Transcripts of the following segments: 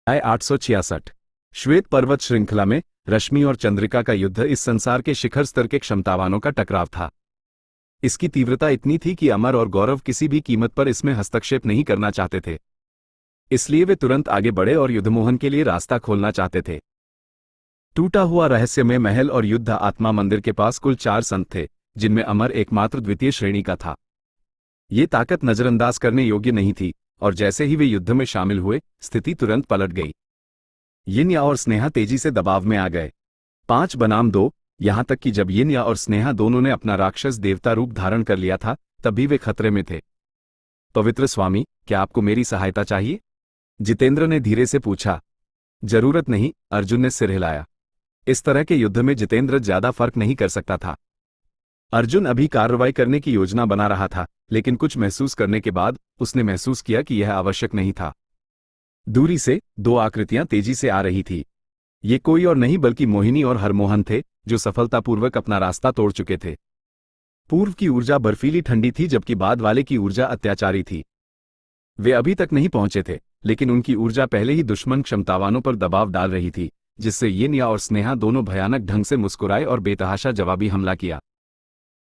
866 श्वेत पर्वत श्रृंखला में रश्मि और चंद्रिका का युद्ध इस संसार के शिखर स्तर के क्षमतावानों का टकराव था। इसकी तीव्रता इतनी थी कि अमर और गौरव किसी भी कीमत पर इसमें हस्तक्षेप नहीं करना चाहते थे। इसलिए वे तुरंत आगे बढ़े और युद्धमोहन के लिए रास्ता खोलना चाहते थे। टूटा हुआ रहस्यमय महल और युद्ध आत्मा मंदिर के पास कुल 4 संत थे, जिनमें अमर एकमात्र द्वितीय श्रेणी का था। ये ताकत नजरअंदाज करने योग्य नहीं थी, और जैसे ही वे युद्ध में शामिल हुए, स्थिति तुरंत पलट गई। यिन्या और स्नेहा तेजी से दबाव में आ गए। 5 बनाम 2, यहां तक कि जब यिन्या और स्नेहा दोनों ने अपना राक्षस देवता रूप धारण कर लिया था, तब भी वे खतरे में थे। पवित्र स्वामी, क्या आपको मेरी सहायता चाहिए? जितेंद्र ने धीरे से पूछा। जरूरत नहीं, अर्जुन ने सिर हिलाया। इस तरह के युद्ध में जितेंद्र ज्यादा फर्क नहीं कर सकता था। अर्जुन अभी कार्रवाई करने की योजना बना रहा था, लेकिन कुछ महसूस करने के बाद उसने महसूस किया कि यह आवश्यक नहीं था। दूरी से 2 आकृतियां तेजी से आ रही थी। ये कोई और नहीं बल्कि मोहिनी और हरमोहन थे, जो सफलतापूर्वक अपना रास्ता तोड़ चुके थे। पूर्व की ऊर्जा बर्फीली ठंडी थी, जबकि बाद वाले की ऊर्जा अत्याचारी थी। वे अभी तक नहीं पहुंचे थे, लेकिन उनकी ऊर्जा पहले ही दुश्मन क्षमतावानों पर दबाव डाल रही थी, जिससे यिन्या और स्नेहा दोनों भयानक ढंग से मुस्कुराए और बेतहाशा जवाबी हमला किया।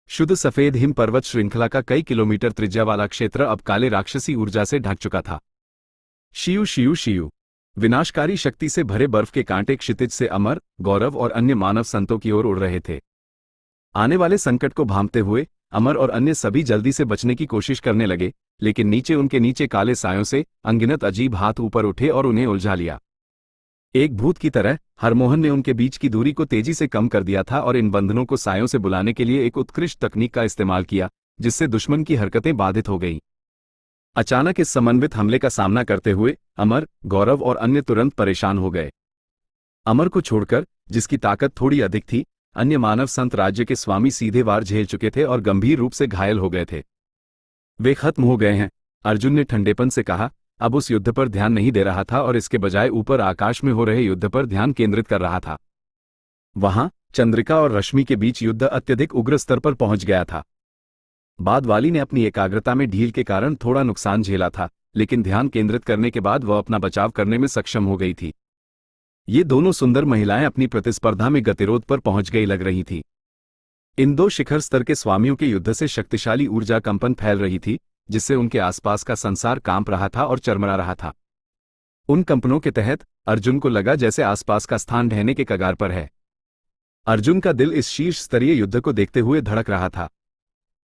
शुद्ध सफेद हिम पर्वत श्रृंखला का कई किलोमीटर त्रिज्या वाला क्षेत्र अब काले राक्षसी ऊर्जा से ढक चुका था। शियू शियू शियू, विनाशकारी शक्ति से भरे बर्फ के कांटे क्षितिज से अमर, गौरव और अन्य मानव संतों की ओर उड़ रहे थे। आने वाले संकट को भांपते हुए अमर और अन्य सभी जल्दी से बचने की कोशिश करने लगे, लेकिन नीचे उनके नीचे काले सायों से अनगिनत अजीब हाथ ऊपर उठे और उन्हें उलझा लिया। एक भूत की तरह हरमोहन ने उनके बीच की दूरी को तेजी से कम कर दिया था और इन बंधनों को सायों से बुलाने के लिए एक उत्कृष्ट तकनीक का इस्तेमाल किया, जिससे दुश्मन की हरकतें बाधित हो गईं। अचानक इस समन्वित हमले का सामना करते हुए अमर, गौरव और अन्य तुरंत परेशान हो गए। अमर को छोड़कर, जिसकी ताकत थोड़ी अधिक थी, अन्य मानव संत राज्य के स्वामी सीधे वार झेल चुके थे और गंभीर रूप से घायल हो गए थे। वे खत्म हो गए हैं, अर्जुन ने ठंडेपन से कहा। अब उस युद्ध पर ध्यान नहीं दे रहा था और इसके बजाय ऊपर आकाश में हो रहे युद्ध पर ध्यान केंद्रित कर रहा था। वहां चंद्रिका और रश्मि के बीच युद्ध अत्यधिक उग्र स्तर पर पहुंच गया था। बाद वाली ने अपनी एकाग्रता में ढील के कारण थोड़ा नुकसान झेला था, लेकिन ध्यान केंद्रित करने के बाद वह अपना बचाव करने में सक्षम हो गई थी। ये दोनों सुंदर महिलाएं अपनी प्रतिस्पर्धा में गतिरोध पर पहुंच गई लग रही थी। इन 2 शिखर स्तर के स्वामियों के युद्ध से शक्तिशाली ऊर्जा कंपन फैल रही थी, जिससे उनके आसपास का संसार कांप रहा था और चरमरा रहा था। उन कंपनों के तहत अर्जुन को लगा जैसे आसपास का स्थान ढहने के कगार पर है। अर्जुन का दिल इस शीर्ष स्तरीय युद्ध को देखते हुए धड़क रहा था।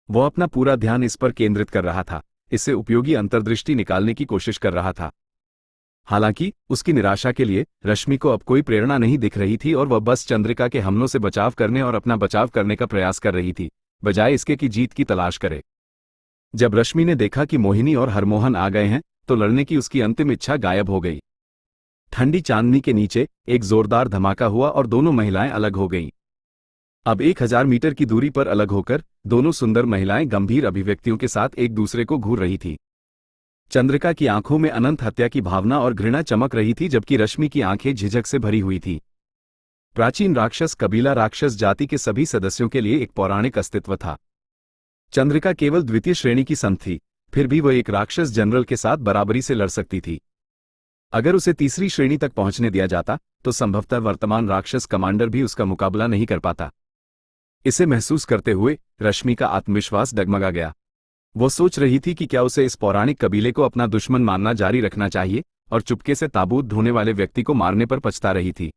वह अपना पूरा ध्यान इस पर केंद्रित कर रहा था, इससे उपयोगी अंतर्दृष्टि निकालने की कोशिश कर रहा था। हालांकि उसकी निराशा के लिए रश्मि को अब कोई प्रेरणा नहीं दिख रही थी और वह बस चंद्रिका के हमलों से बचाव करने और अपना बचाव करने का प्रयास कर रही थी, बजाय इसके कि जीत की तलाश करे। जब रश्मि ने देखा कि मोहिनी और हरमोहन आ गए हैं, तो लड़ने की उसकी अंतिम इच्छा गायब हो गई। ठंडी चांदनी के नीचे एक जोरदार धमाका हुआ और दोनों महिलाएं अलग हो गईं। अब 1000 मीटर की दूरी पर अलग होकर दोनों सुंदर महिलाएं गंभीर अभिव्यक्तियों के साथ एक दूसरे को घूर रही थी। चंद्रिका की आंखों में अनंत हत्या की भावना और घृणा चमक रही थी, जबकि रश्मि की आंखें झिझक से भरी हुई थी। प्राचीन राक्षस कबीला राक्षस जाति के सभी सदस्यों के लिए एक पौराणिक अस्तित्व था। चंद्रिका केवल द्वितीय श्रेणी की संत थी, फिर भी वह एक राक्षस जनरल के साथ बराबरी से लड़ सकती थी। अगर उसे तीसरी श्रेणी तक पहुंचने दिया जाता, तो संभवतः वर्तमान राक्षस कमांडर भी उसका मुकाबला नहीं कर पाता। इसे महसूस करते हुए रश्मि का आत्मविश्वास डगमगा गया। वो सोच रही थी कि क्या उसे इस पौराणिक कबीले को अपना दुश्मन मानना जारी रखना चाहिए, और चुपके से ताबूत ढोने वाले व्यक्ति को मारने पर पछता रही थी।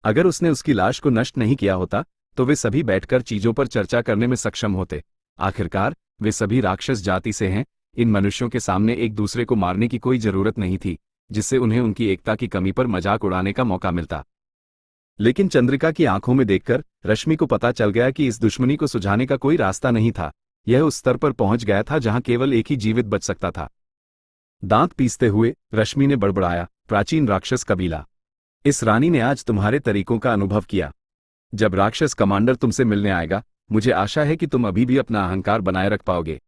अगर उसने उसकी लाश को नष्ट नहीं किया होता, तो वे सभी बैठकर चीजों पर चर्चा करने में सक्षम होते। आखिरकार वे सभी राक्षस जाति से हैं, इन मनुष्यों के सामने एक दूसरे को मारने की कोई जरूरत नहीं थी, जिससे उन्हें उनकी एकता की कमी पर मजाक उड़ाने का मौका मिलता। लेकिन चंद्रिका की आंखों में देखकर रश्मि को पता चल गया कि इस दुश्मनी को सुझाने का कोई रास्ता नहीं था। यह उस स्तर पर पहुंच गया था जहां केवल एक ही जीवित बच सकता था। दांत पीसते हुए रश्मि ने बड़बड़ाया, प्राचीन राक्षस कबीला, इस रानी ने आज तुम्हारे तरीकों का अनुभव किया। जब राक्षस कमांडर तुमसे मिलने आएगा, मुझे आशा है कि तुम अभी भी अपना अहंकार बनाए रख पाओगे।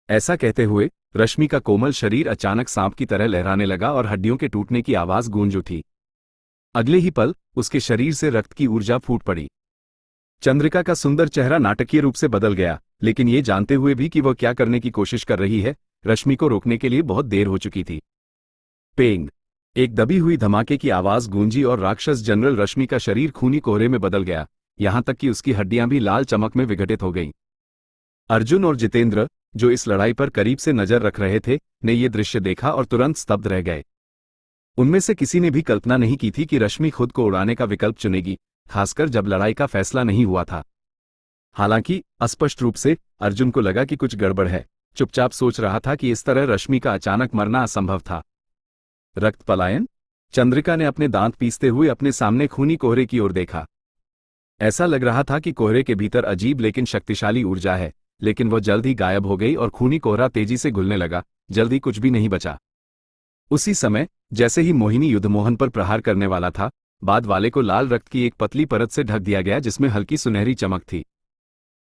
ऐसा कहते हुए रश्मि का कोमल शरीर अचानक सांप की तरह लहराने लगा और हड्डियों के टूटने की आवाज गूंज उठी। अगले ही पल उसके शरीर से रक्त की ऊर्जा फूट पड़ी। चंद्रिका का सुंदर चेहरा नाटकीय रूप से बदल गया, लेकिन ये जानते हुए भी कि वह क्या करने की कोशिश कर रही है, रश्मि को रोकने के लिए बहुत देर हो चुकी थी। पेंग, एक दबी हुई धमाके की आवाज गूंजी और राक्षस जनरल रश्मि का शरीर खूनी कोहरे में बदल गया, यहां तक कि उसकी हड्डियां भी लाल चमक में विघटित हो गईं। अर्जुन और जितेंद्र, जो इस लड़ाई पर करीब से नजर रख रहे थे, ने ये दृश्य देखा और तुरंत स्तब्ध रह गए। उनमें से किसी ने भी कल्पना नहीं की थी कि रश्मि खुद को उड़ाने का विकल्प चुनेगी, खासकर जब लड़ाई का फैसला नहीं हुआ था। हालांकि अस्पष्ट रूप से अर्जुन को लगा कि कुछ गड़बड़ है, चुपचाप सोच रहा था कि इस तरह रश्मि का अचानक मरना असंभव था। रक्त पलायन? चंद्रिका ने अपने दांत पीसते हुए अपने सामने खूनी कोहरे की ओर देखा। ऐसा लग रहा था कि कोहरे के भीतर अजीब लेकिन शक्तिशाली ऊर्जा है, लेकिन वह जल्द ही गायब हो गई और खूनी कोहरा तेजी से घुलने लगा, जल्दी कुछ भी नहीं बचा। उसी समय, जैसे ही मोहिनी युद्धमोहन पर प्रहार करने वाला था, बाद वाले को लाल रक्त की एक पतली परत से ढक दिया गया जिसमें हल्की सुनहरी चमक थी।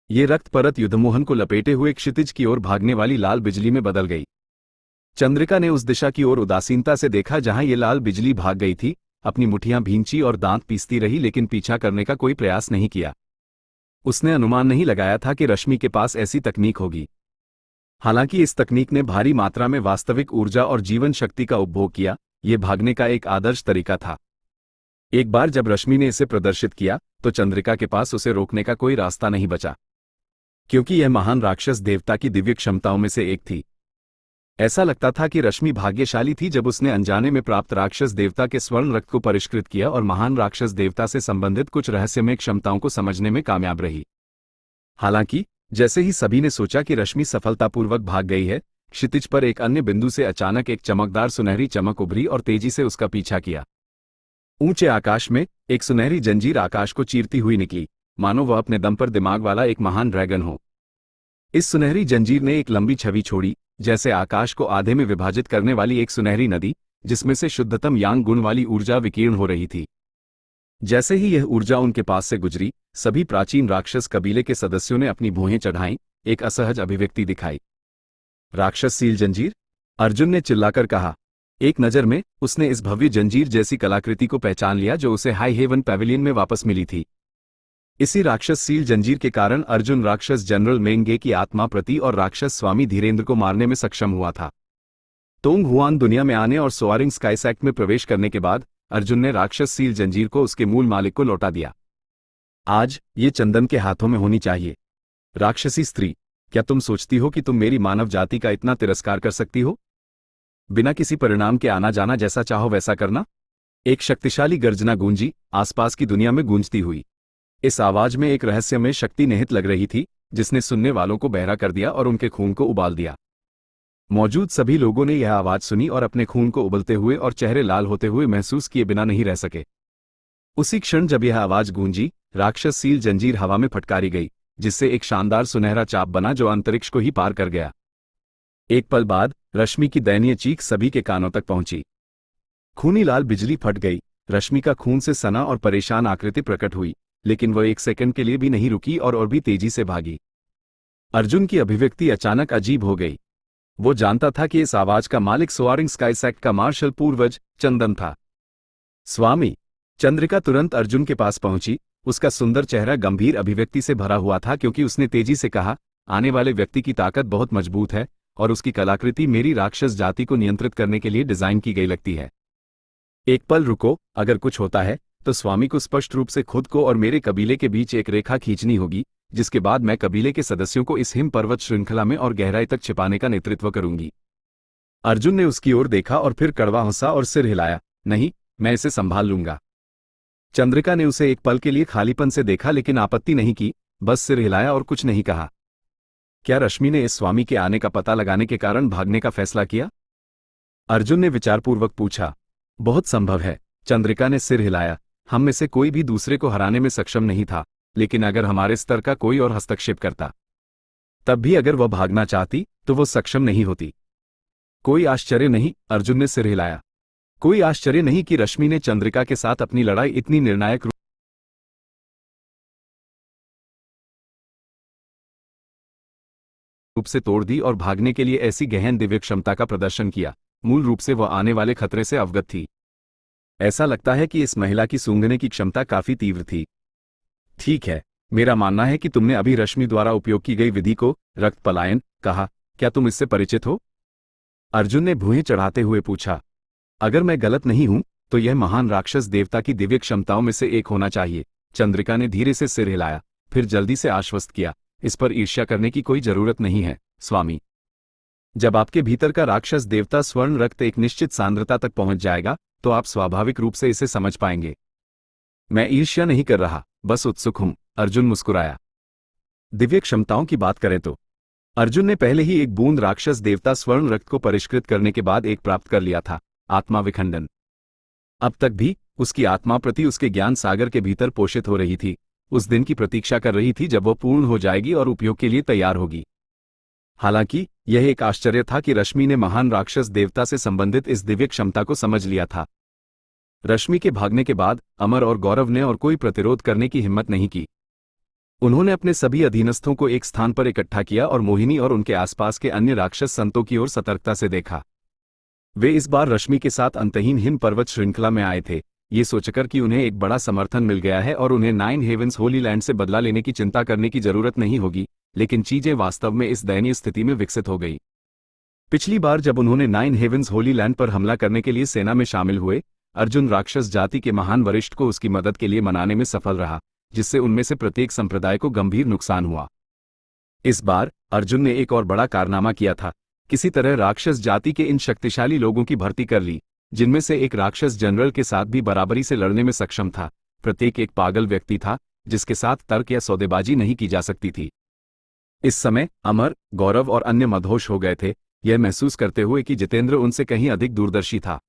ये रक्त परत युद्धमोहन को लपेटे हुए क्षितिज की ओर भागने वाली लाल बिजली में बदल गई। चंद्रिका ने उस दिशा की ओर उदासीनता से देखा जहां ये लाल बिजली भाग गई थी, अपनी मुठियां भींची और दांत पीसती रही, लेकिन पीछा करने का कोई प्रयास नहीं किया। उसने अनुमान नहीं लगाया था कि रश्मि के पास ऐसी तकनीक होगी। हालांकि इस तकनीक ने भारी मात्रा में वास्तविक ऊर्जा और जीवन शक्ति का उपभोग किया, ये भागने का एक आदर्श तरीका था। एक बार जब रश्मि ने इसे प्रदर्शित किया, तो चंद्रिका के पास उसे रोकने का कोई रास्ता नहीं बचा, क्योंकि यह महान राक्षस देवता की दिव्य क्षमताओं में से एक थी। ऐसा लगता था कि रश्मि भाग्यशाली थी जब उसने अनजाने में प्राप्त राक्षस देवता के स्वर्ण रक्त को परिष्कृत किया और महान राक्षस देवता से संबंधित कुछ रहस्यमय क्षमताओं को समझने में कामयाब रही। हालांकि जैसे ही सभी ने सोचा कि रश्मि सफलतापूर्वक भाग गई है, क्षितिज पर एक अन्य बिंदु से अचानक एक चमकदार सुनहरी चमक उभरी और तेजी से उसका पीछा किया। ऊंचे आकाश में एक सुनहरी जंजीर आकाश को चीरती हुई निकली, मानो वह अपने दम पर दिमाग वाला एक महान ड्रैगन हो। इस सुनहरी जंजीर ने एक लंबी छवि छोड़ी, जैसे आकाश को आधे में विभाजित करने वाली एक सुनहरी नदी, जिसमें से शुद्धतम यांग गुण वाली ऊर्जा विकीर्ण हो रही थी। जैसे ही यह ऊर्जा उनके पास से गुजरी, सभी प्राचीन राक्षस कबीले के सदस्यों ने अपनी भुहें चढ़ाईं, एक असहज अभिव्यक्ति दिखाई। राक्षस सील जंजीर? अर्जुन ने चिल्लाकर कहा। एक नज़र में उसने इस भव्य जंजीर जैसी कलाकृति को पहचान लिया जो उसे हाई हेवन पैविलियन में वापस मिली थी। इसी राक्षस सील जंजीर के कारण अर्जुन राक्षस जनरल मेंगे की आत्मा प्रति और राक्षस स्वामी धीरेन्द्र को मारने में सक्षम हुआ था। तोंग हुआन दुनिया में आने और सोआरिंग स्काई सेक्ट में प्रवेश करने के बाद अर्जुन ने राक्षस सील जंजीर को उसके मूल मालिक को लौटा दिया। आज ये चंदन के हाथों में होनी चाहिए। राक्षसी स्त्री, क्या तुम सोचती हो कि तुम मेरी मानव जाति का इतना तिरस्कार कर सकती हो? बिना किसी परिणाम के आना जाना जैसा चाहो वैसा करना? एक शक्तिशाली गर्जना गूंजी, आसपास की दुनिया में गूंजती हुई। इस आवाज में एक रहस्यमय शक्ति निहित लग रही थी, जिसने सुनने वालों को बहरा कर दिया और उनके खून को उबाल दिया। मौजूद सभी लोगों ने यह आवाज सुनी और अपने खून को उबलते हुए और चेहरे लाल होते हुए महसूस किए बिना नहीं रह सके। उसी क्षण जब यह आवाज गूंजी, राक्षस सील जंजीर हवा में फटकारी गई, जिससे एक शानदार सुनहरा चाप बना जो अंतरिक्ष को ही पार कर गया। एक पल बाद रश्मि की दयनीय चीख सभी के कानों तक पहुंची। खूनी लाल बिजली फट गई, रश्मि का खून से सना और परेशान आकृति प्रकट हुई, लेकिन वह एक सेकंड के लिए भी नहीं रुकी और भी तेजी से भागी। अर्जुन की अभिव्यक्ति अचानक अजीब हो गई। वो जानता था कि इस आवाज का मालिक सोआरिंग स्काई सेक्ट का मार्शल पूर्वज चंदन था। स्वामी! चंद्रिका तुरंत अर्जुन के पास पहुंची, उसका सुंदर चेहरा गंभीर अभिव्यक्ति से भरा हुआ था क्योंकि उसने तेजी से कहा, आने वाले व्यक्ति की ताकत बहुत मजबूत है और उसकी कलाकृति मेरी राक्षस जाति को नियंत्रित करने के लिए डिजाइन की गई लगती है। एक पल रुको, अगर कुछ होता है तो स्वामी को स्पष्ट रूप से खुद को और मेरे कबीले के बीच एक रेखा खींचनी होगी, जिसके बाद मैं कबीले के सदस्यों को इस हिम पर्वत श्रृंखला में और गहराई तक छिपाने का नेतृत्व करूंगी। अर्जुन ने उसकी ओर देखा और फिर कड़वा हंसा और सिर हिलाया, नहीं, मैं इसे संभाल लूंगा। चंद्रिका ने उसे एक पल के लिए खालीपन से देखा लेकिन आपत्ति नहीं की, बस सिर हिलाया और कुछ नहीं कहा। क्या रश्मि ने इस स्वामी के आने का पता लगाने के कारण भागने का फैसला किया? अर्जुन ने विचारपूर्वक पूछा। बहुत संभव है, चंद्रिका ने सिर हिलाया। हम में से कोई भी दूसरे को हराने में सक्षम नहीं था, लेकिन अगर हमारे स्तर का कोई और हस्तक्षेप करता, तब भी अगर वह भागना चाहती तो वह सक्षम नहीं होती। कोई आश्चर्य नहीं, अर्जुन ने सिर हिलाया। कोई आश्चर्य नहीं कि रश्मि ने चंद्रिका के साथ अपनी लड़ाई इतनी निर्णायक रूप से तोड़ दी और भागने के लिए ऐसी गहन दिव्य क्षमता का प्रदर्शन किया। मूल रूप से वह आने वाले खतरे से अवगत थी। ऐसा लगता है कि इस महिला की सूंघने की क्षमता काफी तीव्र थी। ठीक है, मेरा मानना है कि तुमने अभी रश्मि द्वारा उपयोग की गई विधि को रक्त पलायन कहा, क्या तुम इससे परिचित हो? अर्जुन ने भुएं चढ़ाते हुए पूछा। अगर मैं गलत नहीं हूं तो यह महान राक्षस देवता की दिव्य क्षमताओं में से एक होना चाहिए। चंद्रिका ने धीरे से सिर हिलाया, फिर जल्दी से आश्वस्त किया, इस पर ईर्ष्या करने की कोई जरूरत नहीं है स्वामी। जब आपके भीतर का राक्षस देवता स्वर्ण रक्त एक निश्चित सांद्रता तक पहुंच जाएगा तो आप स्वाभाविक रूप से इसे समझ पाएंगे। मैं ईर्ष्या नहीं कर रहा, बस उत्सुक हूं, अर्जुन मुस्कुराया। दिव्य क्षमताओं की बात करें तो अर्जुन ने पहले ही एक बूंद राक्षस देवता स्वर्ण रक्त को परिष्कृत करने के बाद एक प्राप्त कर लिया था, आत्मा विखंडन। अब तक भी उसकी आत्मा प्रति उसके ज्ञान सागर के भीतर पोषित हो रही थी, उस दिन की प्रतीक्षा कर रही थी जब वह पूर्ण हो जाएगी और उपयोग के लिए तैयार होगी। हालांकि यह एक आश्चर्य था कि रश्मि ने महान राक्षस देवता से संबंधित इस दिव्य क्षमता को समझ लिया था। रश्मि के भागने के बाद अमर और गौरव ने और कोई प्रतिरोध करने की हिम्मत नहीं की। उन्होंने अपने सभी अधीनस्थों को एक स्थान पर इकट्ठा किया और मोहिनी और उनके आसपास के अन्य राक्षस संतों की ओर सतर्कता से देखा। वे इस बार रश्मि के साथ अंतहीन हिम पर्वत श्रृंखला में आए थे, ये सोचकर कि उन्हें एक बड़ा समर्थन मिल गया है और उन्हें 9 हेवंस होली लैंड से बदला लेने की चिंता करने की जरूरत नहीं होगी। लेकिन चीजें वास्तव में इस दयनीय स्थिति में विकसित हो गई। पिछली बार जब उन्होंने 9 हेवंस होली लैंड पर हमला करने के लिए सेना में शामिल हुए, अर्जुन राक्षस जाति के महान वरिष्ठ को उसकी मदद के लिए मनाने में सफल रहा, जिससे उनमें से प्रत्येक संप्रदाय को गंभीर नुकसान हुआ। इस बार अर्जुन ने एक और बड़ा कारनामा किया था, किसी तरह राक्षस जाति के इन शक्तिशाली लोगों की भर्ती कर ली, जिनमें से एक राक्षस जनरल के साथ भी बराबरी से लड़ने में सक्षम था। प्रत्येक एक पागल व्यक्ति था जिसके साथ तर्क या सौदेबाजी नहीं की जा सकती थी। इस समय अमर, गौरव और अन्य मदहोश हो गए थे, यह महसूस करते हुए कि जितेंद्र उनसे कहीं अधिक दूरदर्शी था।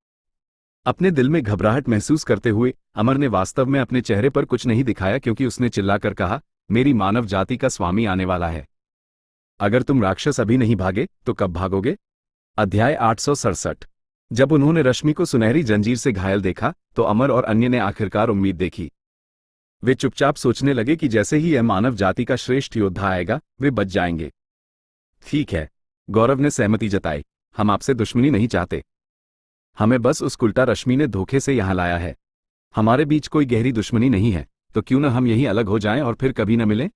अपने दिल में घबराहट महसूस करते हुए अमर ने वास्तव में अपने चेहरे पर कुछ नहीं दिखाया, क्योंकि उसने चिल्लाकर कहा, मेरी मानव जाति का स्वामी आने वाला है। अगर तुम राक्षस अभी नहीं भागे तो कब भागोगे? अध्याय 867। जब उन्होंने रश्मि को सुनहरी जंजीर से घायल देखा तो अमर और अन्य ने आखिरकार उम्मीद देखी। वे चुपचाप सोचने लगे कि जैसे ही यह मानव जाति का श्रेष्ठ योद्धा आएगा वे बच जाएंगे। ठीक है, गौरव ने सहमति जताई, हम आपसे दुश्मनी नहीं चाहते, हमें बस उस उल्टा रश्मि ने धोखे से यहां लाया है। हमारे बीच कोई गहरी दुश्मनी नहीं है, तो क्यों न हम यहीं अलग हो जाएं और फिर कभी न मिलें?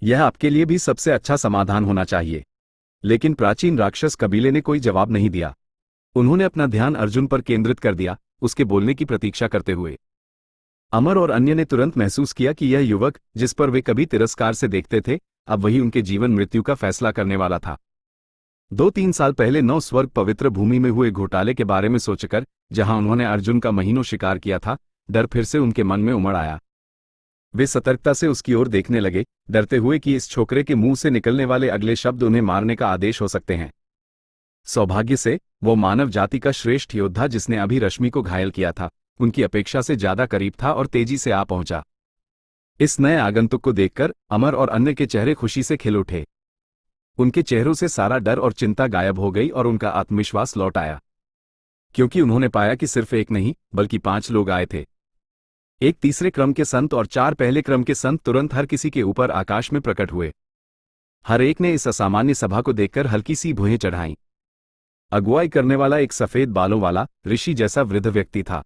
यह आपके लिए भी सबसे अच्छा समाधान होना चाहिए। लेकिन प्राचीन राक्षस कबीले ने कोई जवाब नहीं दिया। उन्होंने अपना ध्यान अर्जुन पर केंद्रित कर दिया, उसके बोलने की प्रतीक्षा करते हुए। अमर और अन्य ने तुरंत महसूस किया कि यह युवक जिस पर वे कभी तिरस्कार से देखते थे, अब वही उनके जीवन मृत्यु का फैसला करने वाला था। 2-3 साल पहले 9 स्वर्ग पवित्र भूमि में हुए घोटाले के बारे में सोचकर, जहां उन्होंने अर्जुन का महीनों शिकार किया था, डर फिर से उनके मन में उमड़ आया। वे सतर्कता से उसकी ओर देखने लगे, डरते हुए कि इस छोकरे के मुंह से निकलने वाले अगले शब्द उन्हें मारने का आदेश हो सकते हैं। सौभाग्य से वो मानव जाति का श्रेष्ठ योद्धा जिसने अभी रश्मि को घायल किया था, उनकी अपेक्षा से ज्यादा करीब था और तेजी से आ पहुंचा। इस नए आगंतुक को देखकर अमर और अन्य के चेहरे खुशी से खिल उठे। उनके चेहरों से सारा डर और चिंता गायब हो गई और उनका आत्मविश्वास लौट आया, क्योंकि उन्होंने पाया कि सिर्फ एक नहीं बल्कि 5 लोग आए थे। एक तीसरे क्रम के संत और 4 पहले क्रम के संत तुरंत हर किसी के ऊपर आकाश में प्रकट हुए। हर एक ने इस असामान्य सभा को देखकर हल्की सी भुएं चढ़ाईं। अगुवाई करने वाला एक सफेद बालों वाला ऋषि जैसा वृद्ध व्यक्ति था।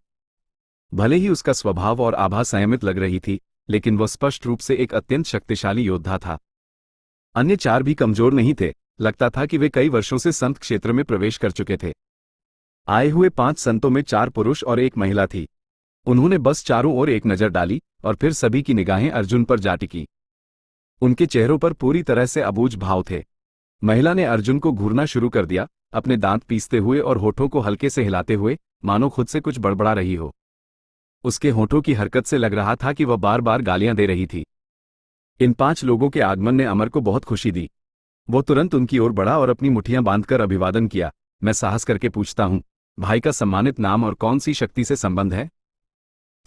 भले ही उसका स्वभाव और आभा संयमित लग रही थी, लेकिन वह स्पष्ट रूप से एक अत्यंत शक्तिशाली योद्धा था। अन्य 4 भी कमजोर नहीं थे, लगता था कि वे कई वर्षों से संत क्षेत्र में प्रवेश कर चुके थे। आए हुए 5 संतों में 4 पुरुष और 1 महिला थी। उन्होंने बस चारों ओर एक नजर डाली और फिर सभी की निगाहें अर्जुन पर जा टिकी। उनके चेहरों पर पूरी तरह से अबूझ भाव थे। महिला ने अर्जुन को घूरना शुरू कर दिया, अपने दांत पीसते हुए और होठों को हल्के से हिलाते हुए, मानो खुद से कुछ बड़बड़ा रही हो। उसके होठों की हरकत से लग रहा था कि वह बार बार गालियां दे रही थी। इन 5 लोगों के आगमन ने अमर को बहुत खुशी दी। वो तुरंत उनकी ओर बढ़ा और अपनी मुट्ठियां बांधकर अभिवादन किया। मैं साहस करके पूछता हूं, भाई का सम्मानित नाम और कौन सी शक्ति से संबंध है?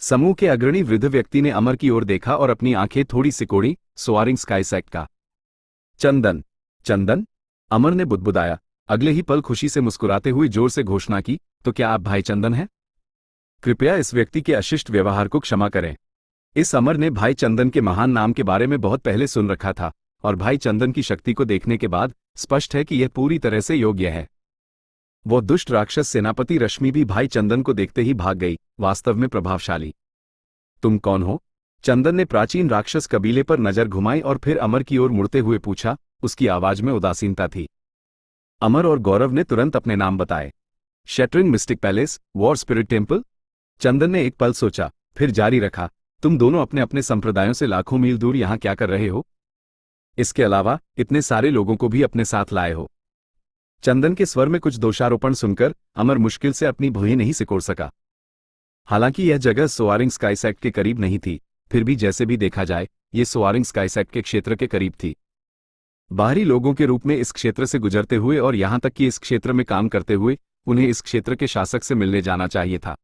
समूह के अग्रणी वृद्ध व्यक्ति ने अमर की ओर देखा और अपनी आंखें थोड़ी सिकोड़ी। सोआरिंग स्काई सेक्ट का चंदन। चंदन? अमर ने बुदबुदाया। अगले ही पल खुशी से मुस्कुराते हुए जोर से घोषणा की, तो क्या आप भाई चंदन हैं? कृपया इस व्यक्ति के अशिष्ट व्यवहार को क्षमा करें। इस अमर ने भाई चंदन के महान नाम के बारे में बहुत पहले सुन रखा था, और भाई चंदन की शक्ति को देखने के बाद स्पष्ट है कि यह पूरी तरह से योग्य है। वो दुष्ट राक्षस सेनापति रश्मि भी भाई चंदन को देखते ही भाग गई, वास्तव में प्रभावशाली। तुम कौन हो? चंदन ने प्राचीन राक्षस कबीले पर नजर घुमाई और फिर अमर की ओर मुड़ते हुए पूछा। उसकी आवाज में उदासीनता थी। अमर और गौरव ने तुरंत अपने नाम बताए। Shattering mystic palace, war spirit temple. Chandan ने एक पल सोचा, फिर जारी रखा, तुम दोनों अपने अपने संप्रदायों से लाखों मील दूर यहां क्या कर रहे हो? इसके अलावा इतने सारे लोगों को भी अपने साथ लाए हो। चंदन के स्वर में कुछ दोषारोपण सुनकर अमर मुश्किल से अपनी भुएं नहीं सिकोड़ सका। हालांकि यह जगह सोआरिंग स्काई सेक्ट के करीब नहीं थी, फिर भी जैसे भी देखा जाए ये सोआरिंग स्काई सेक्ट के क्षेत्र के करीब थी। बाहरी लोगों के रूप में इस क्षेत्र से गुजरते हुए और यहां तक कि इस क्षेत्र में काम करते हुए उन्हें इस क्षेत्र के शासक से मिलने जाना चाहिए था।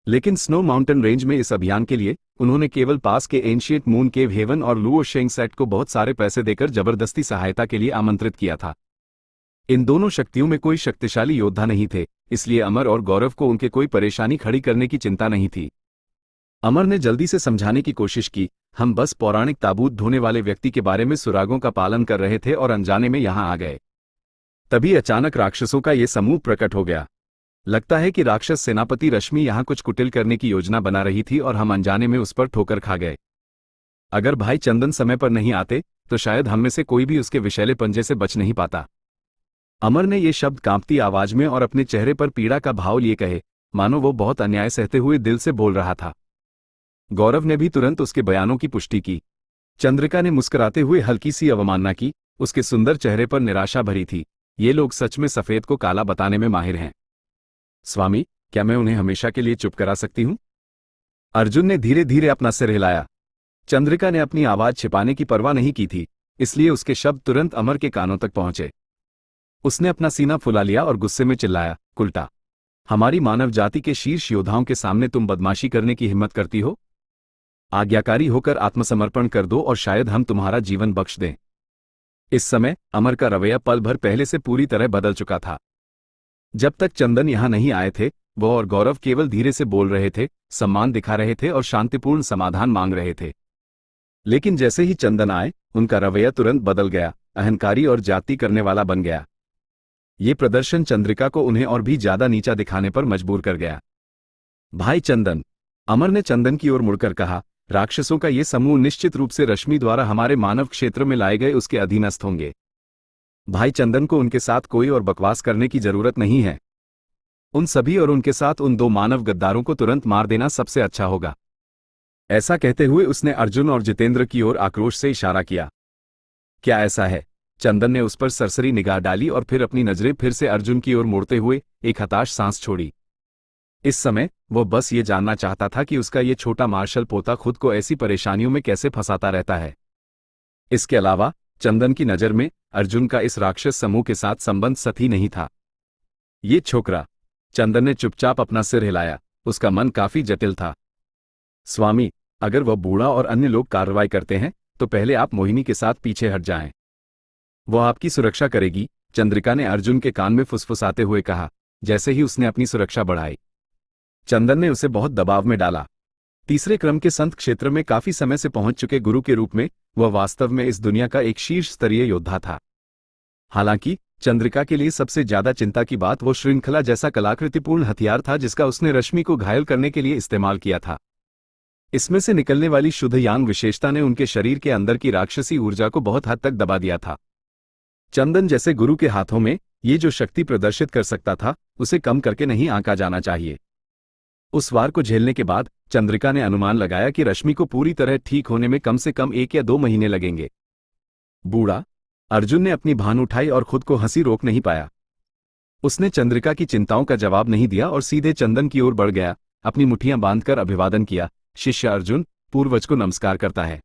लेकिन स्नो माउंटेन रेंज में इस अभियान के लिए उन्होंने केवल पास के एंशिएंट मून केव हेवन और लुओ शेंग सेट को बहुत सारे पैसे देकर जबरदस्ती सहायता के लिए आमंत्रित किया था। इन दोनों शक्तियों में कोई शक्तिशाली योद्धा नहीं थे, इसलिए अमर और गौरव को उनके कोई परेशानी खड़ी करने की चिंता नहीं थी। अमर ने जल्दी से समझाने की कोशिश की, हम बस पौराणिक ताबूत ढोने वाले व्यक्ति के बारे में सुरागों का पालन कर रहे थे और अनजाने में यहां आ गए। तभी अचानक राक्षसों का ये समूह प्रकट हो गया। लगता है कि राक्षस सेनापति रश्मि यहां कुछ कुटिल करने की योजना बना रही थी और हम अनजाने में उस पर ठोकर खा गए। अगर भाई चंदन समय पर नहीं आते तो शायद हम में से कोई भी उसके विषैले पंजे से बच नहीं पाता। अमर ने ये शब्द कांपती आवाज में और अपने चेहरे पर पीड़ा का भाव लिए कहे, मानो वो बहुत अन्याय सहते हुए दिल से बोल रहा था। गौरव ने भी तुरंत उसके बयानों की पुष्टि की। चंद्रिका ने मुस्कुराते हुए हल्की सी अवमानना की, उसके सुंदर चेहरे पर निराशा भरी थी। ये लोग सच में सफेद को काला बताने में माहिर हैं। स्वामी, क्या मैं उन्हें हमेशा के लिए चुप करा सकती हूं? अर्जुन ने धीरे धीरे अपना सिर हिलाया। चंद्रिका ने अपनी आवाज छिपाने की परवाह नहीं की थी, इसलिए उसके शब्द तुरंत अमर के कानों तक पहुंचे। उसने अपना सीना फुला लिया और गुस्से में चिल्लाया, कुलटा, हमारी मानव जाति के शीर्ष योद्धाओं के सामने तुम बदमाशी करने की हिम्मत करती हो? आज्ञाकारी होकर आत्मसमर्पण कर दो और शायद हम तुम्हारा जीवन बख्श दें। इस समय अमर का रवैया पल भर पहले से पूरी तरह बदल चुका था। जब तक चंदन यहां नहीं आए थे, वह और गौरव केवल धीरे से बोल रहे थे, सम्मान दिखा रहे थे और शांतिपूर्ण समाधान मांग रहे थे। लेकिन जैसे ही चंदन आए, उनका रवैया तुरंत बदल गया, अहंकारी और जाति करने वाला बन गया। ये प्रदर्शन चंद्रिका को उन्हें और भी ज्यादा नीचा दिखाने पर मजबूर कर गया। भाई चंदन, अमर ने चंदन की ओर मुड़कर कहा, राक्षसों का ये समूह निश्चित रूप से रश्मि द्वारा हमारे मानव क्षेत्र में लाए गए उसके अधीनस्थ होंगे। भाई चंदन को उनके साथ कोई और बकवास करने की जरूरत नहीं है। उन सभी और उनके साथ उन दो मानव गद्दारों को तुरंत मार देना सबसे अच्छा होगा। ऐसा कहते हुए उसने अर्जुन और जितेंद्र की ओर आक्रोश से इशारा किया। क्या ऐसा है? चंदन ने उस पर सरसरी निगाह डाली और फिर अपनी नजरें फिर से अर्जुन की ओर मोड़ते हुए एक हताश सांस छोड़ी। इस समय वो बस ये जानना चाहता था कि उसका ये छोटा मार्शल पोता खुद को ऐसी परेशानियों में कैसे फंसाता रहता है। इसके अलावा चंदन की नजर में अर्जुन का इस राक्षस समूह के साथ संबंध सही नहीं था। ये छोकरा। चंदन ने चुपचाप अपना सिर हिलाया, उसका मन काफी जटिल था। स्वामी, अगर वह बूढ़ा और अन्य लोग कार्रवाई करते हैं तो पहले आप मोहिनी के साथ पीछे हट जाएं। वो आपकी सुरक्षा करेगी, चंद्रिका ने अर्जुन के कान में फुसफुसाते हुए कहा, जैसे ही उसने अपनी सुरक्षा बढ़ाई। चंदन ने उसे बहुत दबाव में डाला। तीसरे क्रम के संत क्षेत्र में काफी समय से पहुंच चुके गुरु के रूप में वह वास्तव में इस दुनिया का एक शीर्ष स्तरीय योद्धा था। हालांकि चंद्रिका के लिए सबसे ज्यादा चिंता की बात वो श्रृंखला जैसा कलाकृतिपूर्ण हथियार था जिसका उसने रश्मि को घायल करने के लिए इस्तेमाल किया था। इसमें से निकलने वाली शुद्ध यांग विशेषता ने उनके शरीर के अंदर की राक्षसी ऊर्जा को बहुत हद तक दबा दिया था। चंदन जैसे गुरु के हाथों में ये जो शक्ति प्रदर्शित कर सकता था, उसे कम करके नहीं आंका जाना चाहिए। उस वार को झेलने के बाद चंद्रिका ने अनुमान लगाया कि रश्मि को पूरी तरह ठीक होने में कम से कम 1 या 2 महीने लगेंगे। बूढ़ा। अर्जुन ने अपनी भान उठाई और खुद को हंसी रोक नहीं पाया। उसने चंद्रिका की चिंताओं का जवाब नहीं दिया और सीधे चंदन की ओर बढ़ गया, अपनी मुट्ठियां बांधकर अभिवादन किया। शिष्य अर्जुन, पूर्वज को नमस्कार करता है।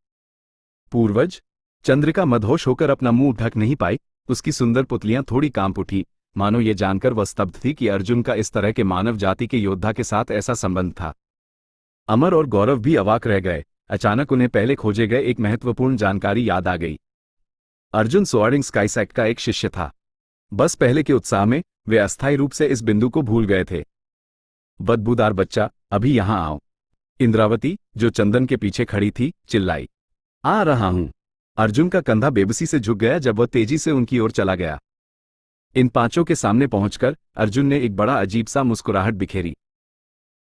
पूर्वज? चंद्रिका मदहोश होकर अपना मुंह ढक नहीं पाई, उसकी सुंदर पुतलियां थोड़ी कांप उठी, मानो ये जानकर वह स्तब्ध थी कि अर्जुन का इस तरह के मानव जाति के योद्धा के साथ ऐसा संबंध था। अमर और गौरव भी अवाक रह गए। अचानक उन्हें पहले खोजे गए एक महत्वपूर्ण जानकारी याद आ गई। अर्जुन सोआरिंग स्काई सेक्ट का एक शिष्य था। बस पहले के उत्साह में वे अस्थायी रूप से इस बिंदु को भूल गए थे। बदबूदार बच्चा, अभी यहां आओ। इंद्रावती, जो चंदन के पीछे खड़ी थी, चिल्लाई। आ रहा हूं। अर्जुन का कंधा बेबसी से झुक गया जब वह तेजी से उनकी ओर चला गया। इन पांचों के सामने पहुंचकर अर्जुन ने एक बड़ा अजीब सा मुस्कुराहट बिखेरी।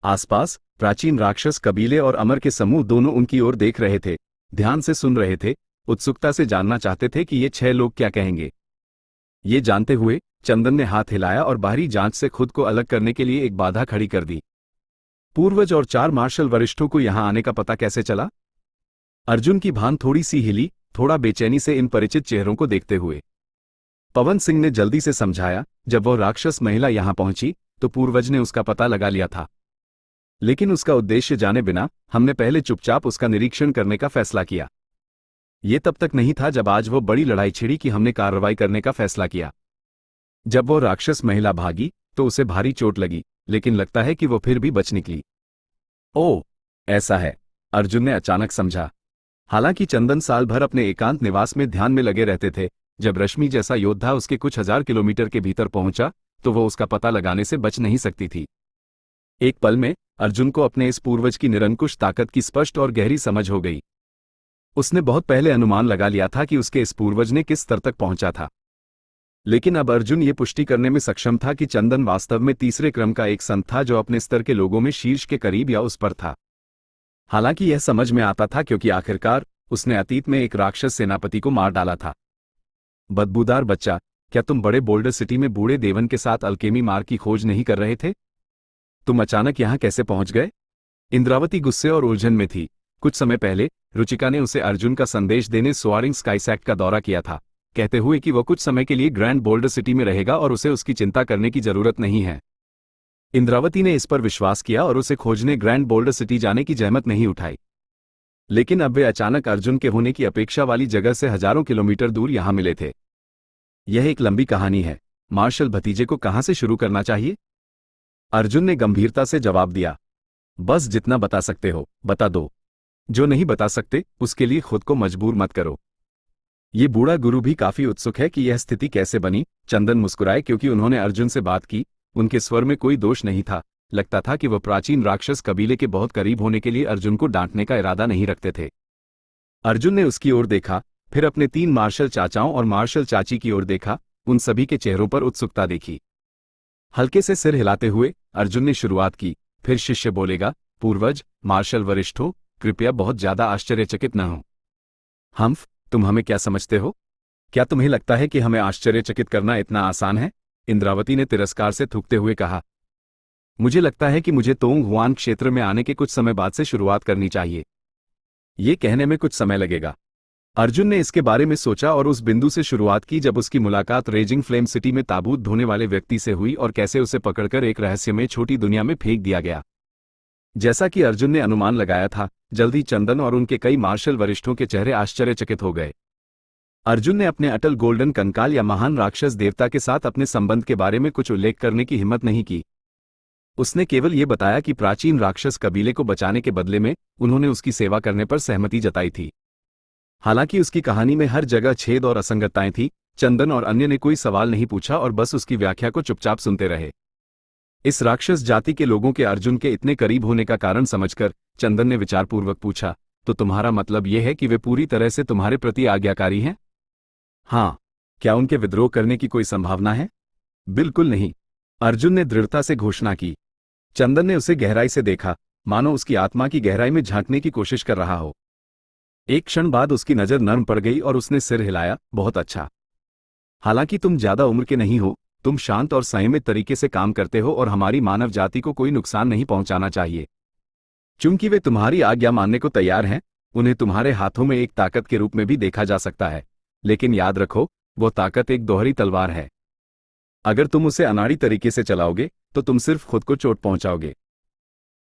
आसपास प्राचीन राक्षस कबीले और अमर के समूह दोनों उनकी ओर देख रहे थे, ध्यान से सुन रहे थे, उत्सुकता से जानना चाहते थे कि ये 6 लोग क्या कहेंगे। ये जानते हुए चंदन ने हाथ हिलाया और बाहरी जांच से खुद को अलग करने के लिए एक बाधा खड़ी कर दी। पूर्वज और 4 मार्शल वरिष्ठों को यहां आने का पता कैसे चला? अर्जुन की भान थोड़ी सी हिली, थोड़ा बेचैनी से इन परिचित चेहरों को देखते हुए। पवन सिंह ने जल्दी से समझाया, जब वह राक्षस महिला यहां पहुंची तो पूर्वज ने उसका पता लगा लिया था, लेकिन उसका उद्देश्य जाने बिना हमने पहले चुपचाप उसका निरीक्षण करने का फैसला किया। ये तब तक नहीं था जब आज वो बड़ी लड़ाई छिड़ी कि हमने कार्रवाई करने का फैसला किया। जब वो राक्षस महिला भागी तो उसे भारी चोट लगी, लेकिन लगता है कि वो फिर भी बच निकली। ओह, ऐसा है, अर्जुन ने अचानक समझा। हालांकि चंदन साल भर अपने एकांत निवास में ध्यान में लगे रहते थे, जब रश्मि जैसा योद्धा उसके कुछ हजार किलोमीटर के भीतर पहुंचा तो वो उसका पता लगाने से बच नहीं सकती थी। एक पल में अर्जुन को अपने इस पूर्वज की निरंकुश ताकत की स्पष्ट और गहरी समझ हो गई। उसने बहुत पहले अनुमान लगा लिया था कि उसके इस पूर्वज ने किस स्तर तक पहुंचा था, लेकिन अब अर्जुन ये पुष्टि करने में सक्षम था कि चंदन वास्तव में तीसरे क्रम का एक संत था जो अपने स्तर के लोगों में शीर्ष के करीब या उस पर था। हालांकि यह समझ में आता था क्योंकि आखिरकार उसने अतीत में एक राक्षस सेनापति को मार डाला था। बदबूदार बच्चा, क्या तुम बड़े बोल्डर सिटी में बूढ़े देवन के साथ अल्केमी मार की खोज नहीं कर रहे थे? तुम अचानक यहां कैसे पहुंच गए? इंद्रावती गुस्से और उलझन में थी। कुछ समय पहले रुचिका ने उसे अर्जुन का संदेश देने सोआरिंग स्काई सेक्ट का दौरा किया था, कहते हुए कि वह कुछ समय के लिए ग्रैंड बोल्डर सिटी में रहेगा और उसे उसकी चिंता करने की जरूरत नहीं है। इंद्रावती ने इस पर विश्वास किया और उसे खोजने ग्रैंड बोल्डर सिटी जाने की जहमत नहीं उठाई। लेकिन अब वे अचानक अर्जुन के होने की अपेक्षा वाली जगह से हजारों किलोमीटर दूर यहां मिले थे। यह एक लंबी कहानी है। मार्शल भतीजे को कहां से शुरू करना चाहिए? अर्जुन ने गंभीरता से जवाब दिया। बस जितना बता सकते हो बता दो। जो नहीं बता सकते उसके लिए खुद को मजबूर मत करो। ये बूढ़ा गुरु भी काफी उत्सुक है कि यह स्थिति कैसे बनी। चंदन मुस्कुराए क्योंकि उन्होंने अर्जुन से बात की। उनके स्वर में कोई दोष नहीं था। लगता था कि वह प्राचीन राक्षस कबीले के बहुत करीब होने के लिए अर्जुन को डांटने का इरादा नहीं रखते थे। अर्जुन ने उसकी ओर देखा, फिर अपने 3 मार्शल चाचाओं और मार्शल चाची की ओर देखा। उन सभी के चेहरों पर उत्सुकता देखी। हल्के से सिर हिलाते हुए अर्जुन ने शुरुआत की, फिर शिष्य बोलेगा, पूर्वज, मार्शल वरिष्ठों, कृपया बहुत ज्यादा आश्चर्यचकित न हो। हम्फ, तुम हमें क्या समझते हो? क्या तुम्हें लगता है कि हमें आश्चर्यचकित करना इतना आसान है? इंद्रावती ने तिरस्कार से थूकते हुए कहा। मुझे लगता है कि मुझे तोंग हुआन क्षेत्र में आने के कुछ समय बाद से शुरुआत करनी चाहिए। ये कहने में कुछ समय लगेगा। अर्जुन ने इसके बारे में सोचा और उस बिंदु से शुरुआत की जब उसकी मुलाकात रेजिंग फ्लेम सिटी में ताबूत ढोने वाले व्यक्ति से हुई और कैसे उसे पकड़कर एक रहस्यमय छोटी दुनिया में फेंक दिया गया। जैसा कि अर्जुन ने अनुमान लगाया था, जल्दी चंदन और उनके कई मार्शल वरिष्ठों के चेहरे आश्चर्यचकित हो गए। अर्जुन ने अपने अटल गोल्डन कंकाल या महान राक्षस देवता के साथ अपने संबंध के बारे में कुछ उल्लेख करने की हिम्मत नहीं की। उसने केवल ये बताया कि प्राचीन राक्षस कबीले को बचाने के बदले में उन्होंने उसकी सेवा करने पर सहमति जताई थी। हालांकि उसकी कहानी में हर जगह छेद और असंगतताएं थीं, चंदन और अन्य ने कोई सवाल नहीं पूछा और बस उसकी व्याख्या को चुपचाप सुनते रहे। इस राक्षस जाति के लोगों के अर्जुन के इतने करीब होने का कारण समझकर चंदन ने विचारपूर्वक पूछा, तो तुम्हारा मतलब यह है कि वे पूरी तरह से तुम्हारे प्रति आज्ञाकारी हैं? हाँ। क्या उनके विद्रोह करने की कोई संभावना है? बिल्कुल नहीं, अर्जुन ने दृढ़ता से घोषणा की। चंदन ने उसे गहराई से देखा, मानो उसकी आत्मा की गहराई में झांकने की कोशिश कर रहा हो। एक क्षण बाद उसकी नजर नर्म पड़ गई और उसने सिर हिलाया। बहुत अच्छा। हालांकि तुम ज्यादा उम्र के नहीं हो, तुम शांत और संयमित तरीके से काम करते हो और हमारी मानव जाति को कोई नुकसान नहीं पहुंचाना चाहिए। चूंकि वे तुम्हारी आज्ञा मानने को तैयार हैं, उन्हें तुम्हारे हाथों में एक ताकत के रूप में भी देखा जा सकता है, लेकिन याद रखो, वो ताकत एक दोहरी तलवार है। अगर तुम उसे अनाड़ी तरीके से चलाओगे तो तुम सिर्फ खुद को चोट पहुंचाओगे।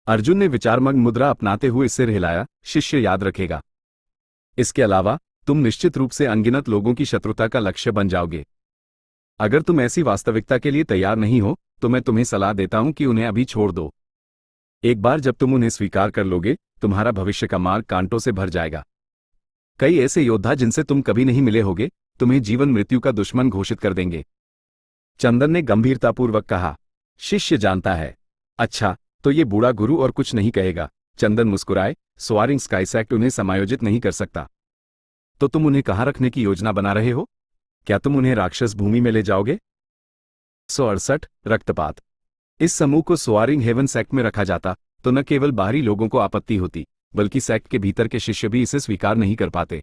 अर्जुन ने विचारमग्न मुद्रा अपनाते हुए सिर हिलाया। शिष्य याद रखेगा। इसके अलावा तुम निश्चित रूप से अनगिनत लोगों की शत्रुता का लक्ष्य बन जाओगे। अगर तुम ऐसी वास्तविकता के लिए तैयार नहीं हो तो मैं तुम्हें सलाह देता हूं कि उन्हें अभी छोड़ दो। एक बार जब तुम उन्हें स्वीकार कर लोगे, तुम्हारा भविष्य का मार्ग कांटों से भर जाएगा। कई ऐसे योद्धा जिनसे तुम कभी नहीं मिले होगे तुम्हें जीवन मृत्यु का दुश्मन घोषित कर देंगे। चंदन ने गंभीरतापूर्वक कहा। शिष्य जानता है। अच्छा, तो ये बूढ़ा गुरु और कुछ नहीं कहेगा? चंदन मुस्कुराए। सोआरिंग स्काई सेक्ट उन्हें समायोजित नहीं कर सकता। तो तुम उन्हें कहां रखने की योजना बना रहे हो? क्या तुम उन्हें राक्षस भूमि में ले जाओगे? 168 रक्तपात। इस समूह को सोआरिंग हेवन सेक्ट में रखा जाता तो न केवल बाहरी लोगों को आपत्ति होती, बल्कि सेक्ट के भीतर के शिष्य भी इसे स्वीकार नहीं कर पाते।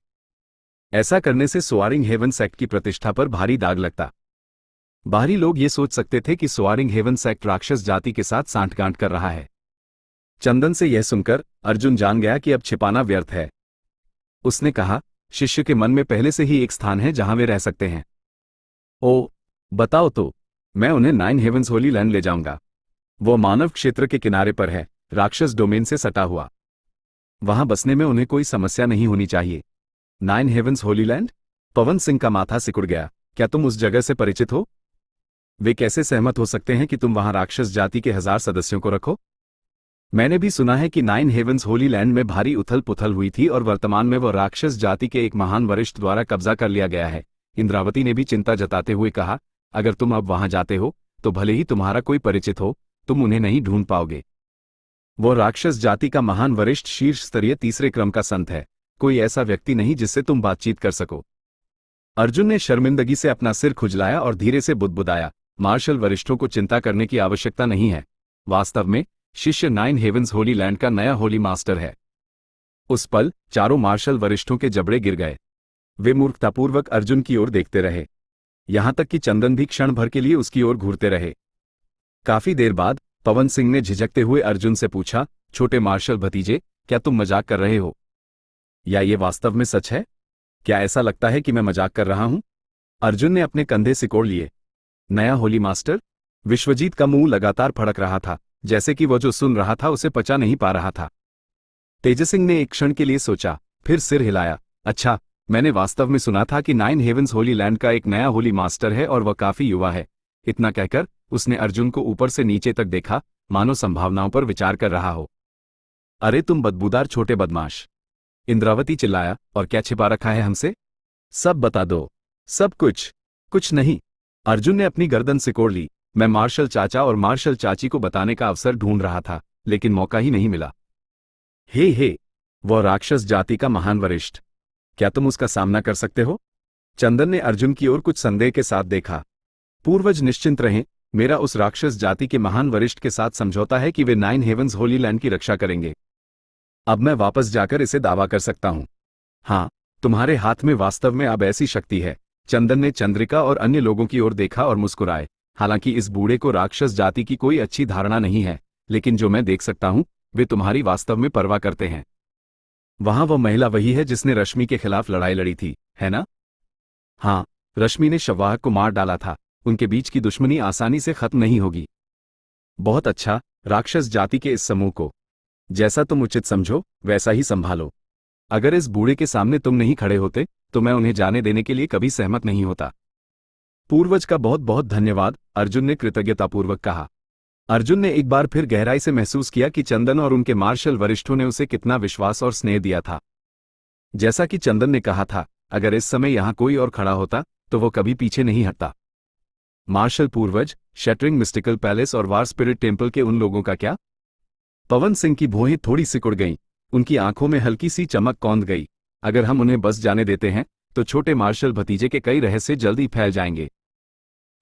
ऐसा करने से सोआरिंग हेवन सेक्ट की प्रतिष्ठा पर भारी दाग लगता। बाहरी लोग ये सोच सकते थे कि सोआरिंग हेवन सेक्ट राक्षस जाति के साथ सांठगांठ कर रहा है। चंदन से यह सुनकर अर्जुन जान गया कि अब छिपाना व्यर्थ है। उसने कहा, शिष्य के मन में पहले से ही एक स्थान है जहां वे रह सकते हैं। ओ, बताओ तो, मैं उन्हें 9 हेवंस होली लैंड ले जाऊंगा। वो मानव क्षेत्र के किनारे पर है, राक्षस डोमेन से सटा हुआ। वहां बसने में उन्हें कोई समस्या नहीं होनी चाहिए। 9 हेवंस होली लैंड? पवन सिंह का माथा सिकुड़ गया। क्या तुम उस जगह से परिचित हो? वे कैसे सहमत हो सकते हैं कि तुम वहां राक्षस जाति के 1000 सदस्यों को रखो? मैंने भी सुना है कि 9 हेवंस होली लैंड में भारी उथल पुथल हुई थी और वर्तमान में वह राक्षस जाति के एक महान वरिष्ठ द्वारा कब्जा कर लिया गया है। इंद्रावती ने भी चिंता जताते हुए कहा, अगर तुम अब वहां जाते हो तो भले ही तुम्हारा कोई परिचित हो, तुम उन्हें नहीं ढूंढ पाओगे। वो राक्षस जाति का महान वरिष्ठ शीर्ष स्तरीय तीसरे क्रम का संत है, कोई ऐसा व्यक्ति नहीं जिससे तुम बातचीत कर सको। अर्जुन ने शर्मिंदगी से अपना सिर खुजलाया और धीरे से बुदबुदाया, मार्शल वरिष्ठों को चिंता करने की आवश्यकता नहीं है। वास्तव में शिष्य 9 हेवंस होली लैंड का नया होली मास्टर है। उस पल चारों मार्शल वरिष्ठों के जबड़े गिर गए। वे मूर्खतापूर्वक अर्जुन की ओर देखते रहे, यहां तक कि चंदन भी क्षण भर के लिए उसकी ओर घूरते रहे। काफी देर बाद पवन सिंह ने झिझकते हुए अर्जुन से पूछा, छोटे मार्शल भतीजे, क्या तुम मजाक कर रहे हो या ये वास्तव में सच है? क्या ऐसा लगता है कि मैं मजाक कर रहा हूं? अर्जुन ने अपने कंधे सिकोड़ लिए। नया होली मास्टर? विश्वजीत का मुंह लगातार फड़क रहा था, जैसे कि वह जो सुन रहा था उसे पचा नहीं पा रहा था। तेजसिंह ने एक क्षण के लिए सोचा, फिर सिर हिलाया। अच्छा, मैंने वास्तव में सुना था कि 9 हेवंस होली लैंड का एक नया होली मास्टर है और वह काफी युवा है। इतना कहकर उसने अर्जुन को ऊपर से नीचे तक देखा, मानो संभावनाओं पर विचार कर रहा हो। अरे तुम बदबूदार छोटे बदमाश! इंद्रावती चिल्लाया, और क्या छिपा रखा है हमसे? सब बता दो। सब कुछ। कुछ नहीं। अर्जुन ने अपनी गर्दन सिकोड़ ली। मैं मार्शल चाचा और मार्शल चाची को बताने का अवसर ढूंढ रहा था, लेकिन मौका ही नहीं मिला। हे, वह राक्षस जाति का महान वरिष्ठ, क्या तुम उसका सामना कर सकते हो? चंदन ने अर्जुन की ओर कुछ संदेह के साथ देखा। पूर्वज निश्चिंत रहें, मेरा उस राक्षस जाति के महान वरिष्ठ के साथ समझौता है कि वे 9 हेवंस होली लैंड की रक्षा करेंगे। अब मैं वापस जाकर इसे दावा कर सकता हूं। हाँ, तुम्हारे हाथ में वास्तव में अब ऐसी शक्ति है। चंदन ने चंद्रिका और अन्य लोगों की ओर देखा और मुस्कुराए। हालांकि इस बूढ़े को राक्षस जाति की कोई अच्छी धारणा नहीं है, लेकिन जो मैं देख सकता हूं, वे तुम्हारी वास्तव में परवाह करते हैं। वहां वह महिला वही है जिसने रश्मि के खिलाफ लड़ाई लड़ी थी, है ना? हाँ, रश्मि ने शववाहक को मार डाला था। उनके बीच की दुश्मनी आसानी से खत्म नहीं होगी। बहुत अच्छा, राक्षस जाति के इस समूह को जैसा तुम उचित समझो वैसा ही संभालो। अगर इस बूढ़े के सामने तुम नहीं खड़े होते तो मैं उन्हें जाने देने के लिए कभी सहमत नहीं होता। पूर्वज का बहुत बहुत धन्यवाद, अर्जुन ने कृतज्ञतापूर्वक कहा। अर्जुन ने एक बार फिर गहराई से महसूस किया कि चंदन और उनके मार्शल वरिष्ठों ने उसे कितना विश्वास और स्नेह दिया था। जैसा कि चंदन ने कहा था, अगर इस समय यहां कोई और खड़ा होता तो वो कभी पीछे नहीं हटता। मार्शल पूर्वज, शैटरिंग मिस्टिकल पैलेस और वार स्पिरिट टेम्पल के उन लोगों का क्या? पवन सिंह की भौहें थोड़ी सिकुड़ गईं, उनकी आंखों में हल्की सी चमक कौंध गई। अगर हम उन्हें बस जाने देते हैं तो छोटे मार्शल भतीजे के कई रहस्य जल्दी फैल जाएंगे।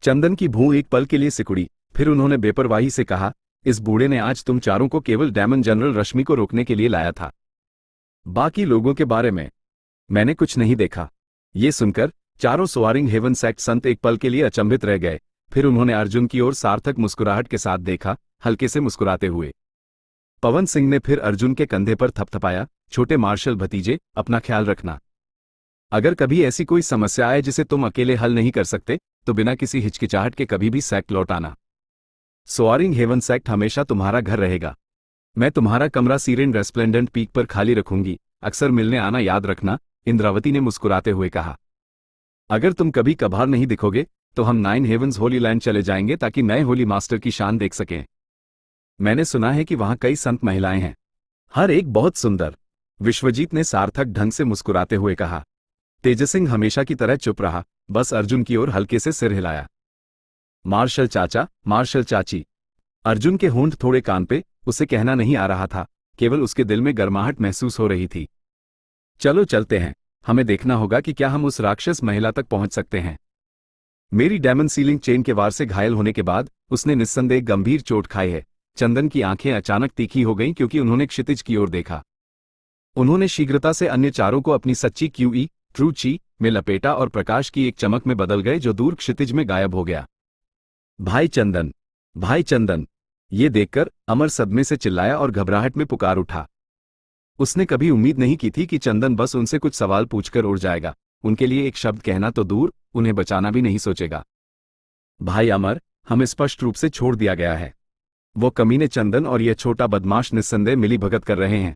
चंदन की भौं एक पल के लिए सिकुड़ी, फिर उन्होंने बेपरवाही से कहा, इस बूढ़े ने आज तुम चारों को केवल डायमंड जनरल रश्मि को रोकने के लिए लाया था। बाकी लोगों के बारे में मैंने कुछ नहीं देखा। ये सुनकर चारों सोआरिंग हेवन सेक्ट संत एक पल के लिए अचंभित रह गए। फिर उन्होंने अर्जुन की ओर सार्थक मुस्कुराहट के साथ देखा, हल्के से मुस्कुराते हुए। पवन सिंह ने फिर अर्जुन के कंधे पर थपथपाया, छोटे मार्शल भतीजे, अपना ख्याल रखना। अगर कभी ऐसी कोई समस्या आए जिसे तुम अकेले हल नहीं कर सकते तो बिना किसी हिचकिचाहट के कभी भी सेक्ट लौट आना। सोआरिंग हेवन सेक्ट हमेशा तुम्हारा घर रहेगा। मैं तुम्हारा कमरा सीरेन रेस्प्लेंडेंट पीक पर खाली रखूंगी, अक्सर मिलने आना याद रखना, इंद्रावती ने मुस्कुराते हुए कहा। अगर तुम कभी कभार नहीं दिखोगे तो हम 9 हेवंस होली लैंड चले जाएंगे ताकि नए होली मास्टर की शान देख सकें। मैंने सुना है कि वहां कई संत महिलाएं हैं, हर एक बहुत सुंदर, विश्वजीत ने सार्थक ढंग से मुस्कुराते हुए कहा। तेजसिंह हमेशा की तरह चुप रहा, बस अर्जुन की ओर हल्के से सिर हिलाया। मार्शल चाचा, मार्शल चाची। अर्जुन के होंठ थोड़े कान पे, उसे कहना नहीं आ रहा था, केवल उसके दिल में गर्माहट महसूस हो रही थी। चलो चलते हैं, हमें देखना होगा कि क्या हम उस राक्षस महिला तक पहुंच सकते हैं। मेरी डायमंड सीलिंग चेन के वार से घायल होने के बाद उसने निस्संदेह गंभीर चोट खाई है। चंदन की आंखें अचानक तीखी हो गईं क्योंकि उन्होंने क्षितिज की ओर देखा। उन्होंने शीघ्रता से अन्य चारों को अपनी सच्ची क्यूई, ट्रू ची में लपेटा और प्रकाश की एक चमक में बदल गए जो दूर क्षितिज में गायब हो गया। भाई चंदन, भाई चंदन। ये देखकर अमर सदमे से चिल्लाया और घबराहट में पुकार उठा। उसने कभी उम्मीद नहीं की थी कि चंदन बस उनसे कुछ सवाल पूछकर उड़ जाएगा, उनके लिए एक शब्द कहना तो दूर, उन्हें बचाना भी नहीं सोचेगा। भाई अमर, हमें स्पष्ट रूप से छोड़ दिया गया है। वो कमीने चंदन और यह छोटा बदमाश निस्संदेह मिलीभगत कर रहे हैं।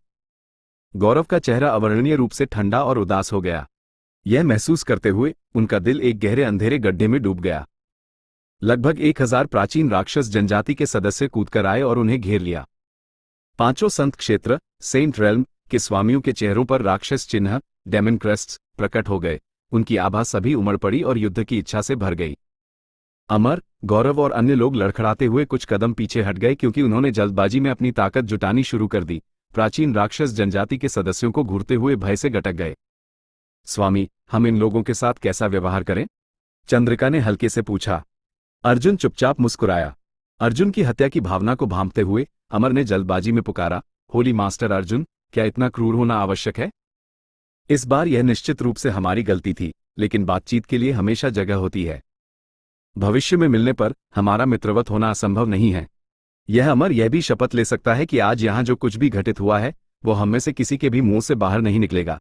गौरव का चेहरा अवर्णनीय रूप से ठंडा और उदास हो गया। यह महसूस करते हुए उनका दिल एक गहरे अंधेरे गड्ढे में डूब गया। लगभग 1000 प्राचीन राक्षस जनजाति के सदस्य कूदकर आए और उन्हें घेर लिया। पांचों संत क्षेत्र, सेंट रेल्म के स्वामियों के चेहरों पर राक्षस चिन्ह, डेमन क्रेस्ट्स, प्रकट हो गए। उनकी आभा सभी उमड़ पड़ी और युद्ध की इच्छा से भर गई। अमर, गौरव और अन्य लोग लड़खड़ाते हुए कुछ कदम पीछे हट गए क्योंकि उन्होंने जल्दबाजी में अपनी ताकत जुटानी शुरू कर दी। प्राचीन राक्षस जनजाति के सदस्यों को घूरते हुए भय से गटक गए। स्वामी, हम इन लोगों के साथ कैसा व्यवहार करें? चंद्रिका ने हल्के से पूछा। अर्जुन चुपचाप मुस्कुराया। अर्जुन की हत्या की भावना को भांपते हुए अमर ने जल्दबाजी में पुकारा, होली मास्टर अर्जुन, क्या इतना क्रूर होना आवश्यक है? इस बार यह निश्चित रूप से हमारी गलती थी, लेकिन बातचीत के लिए हमेशा जगह होती है। भविष्य में मिलने पर हमारा मित्रवत होना असंभव नहीं है। यह अमर यह भी शपथ ले सकता है कि आज यहां जो कुछ भी घटित हुआ है वो हम में से किसी के भी मुंह से बाहर नहीं निकलेगा।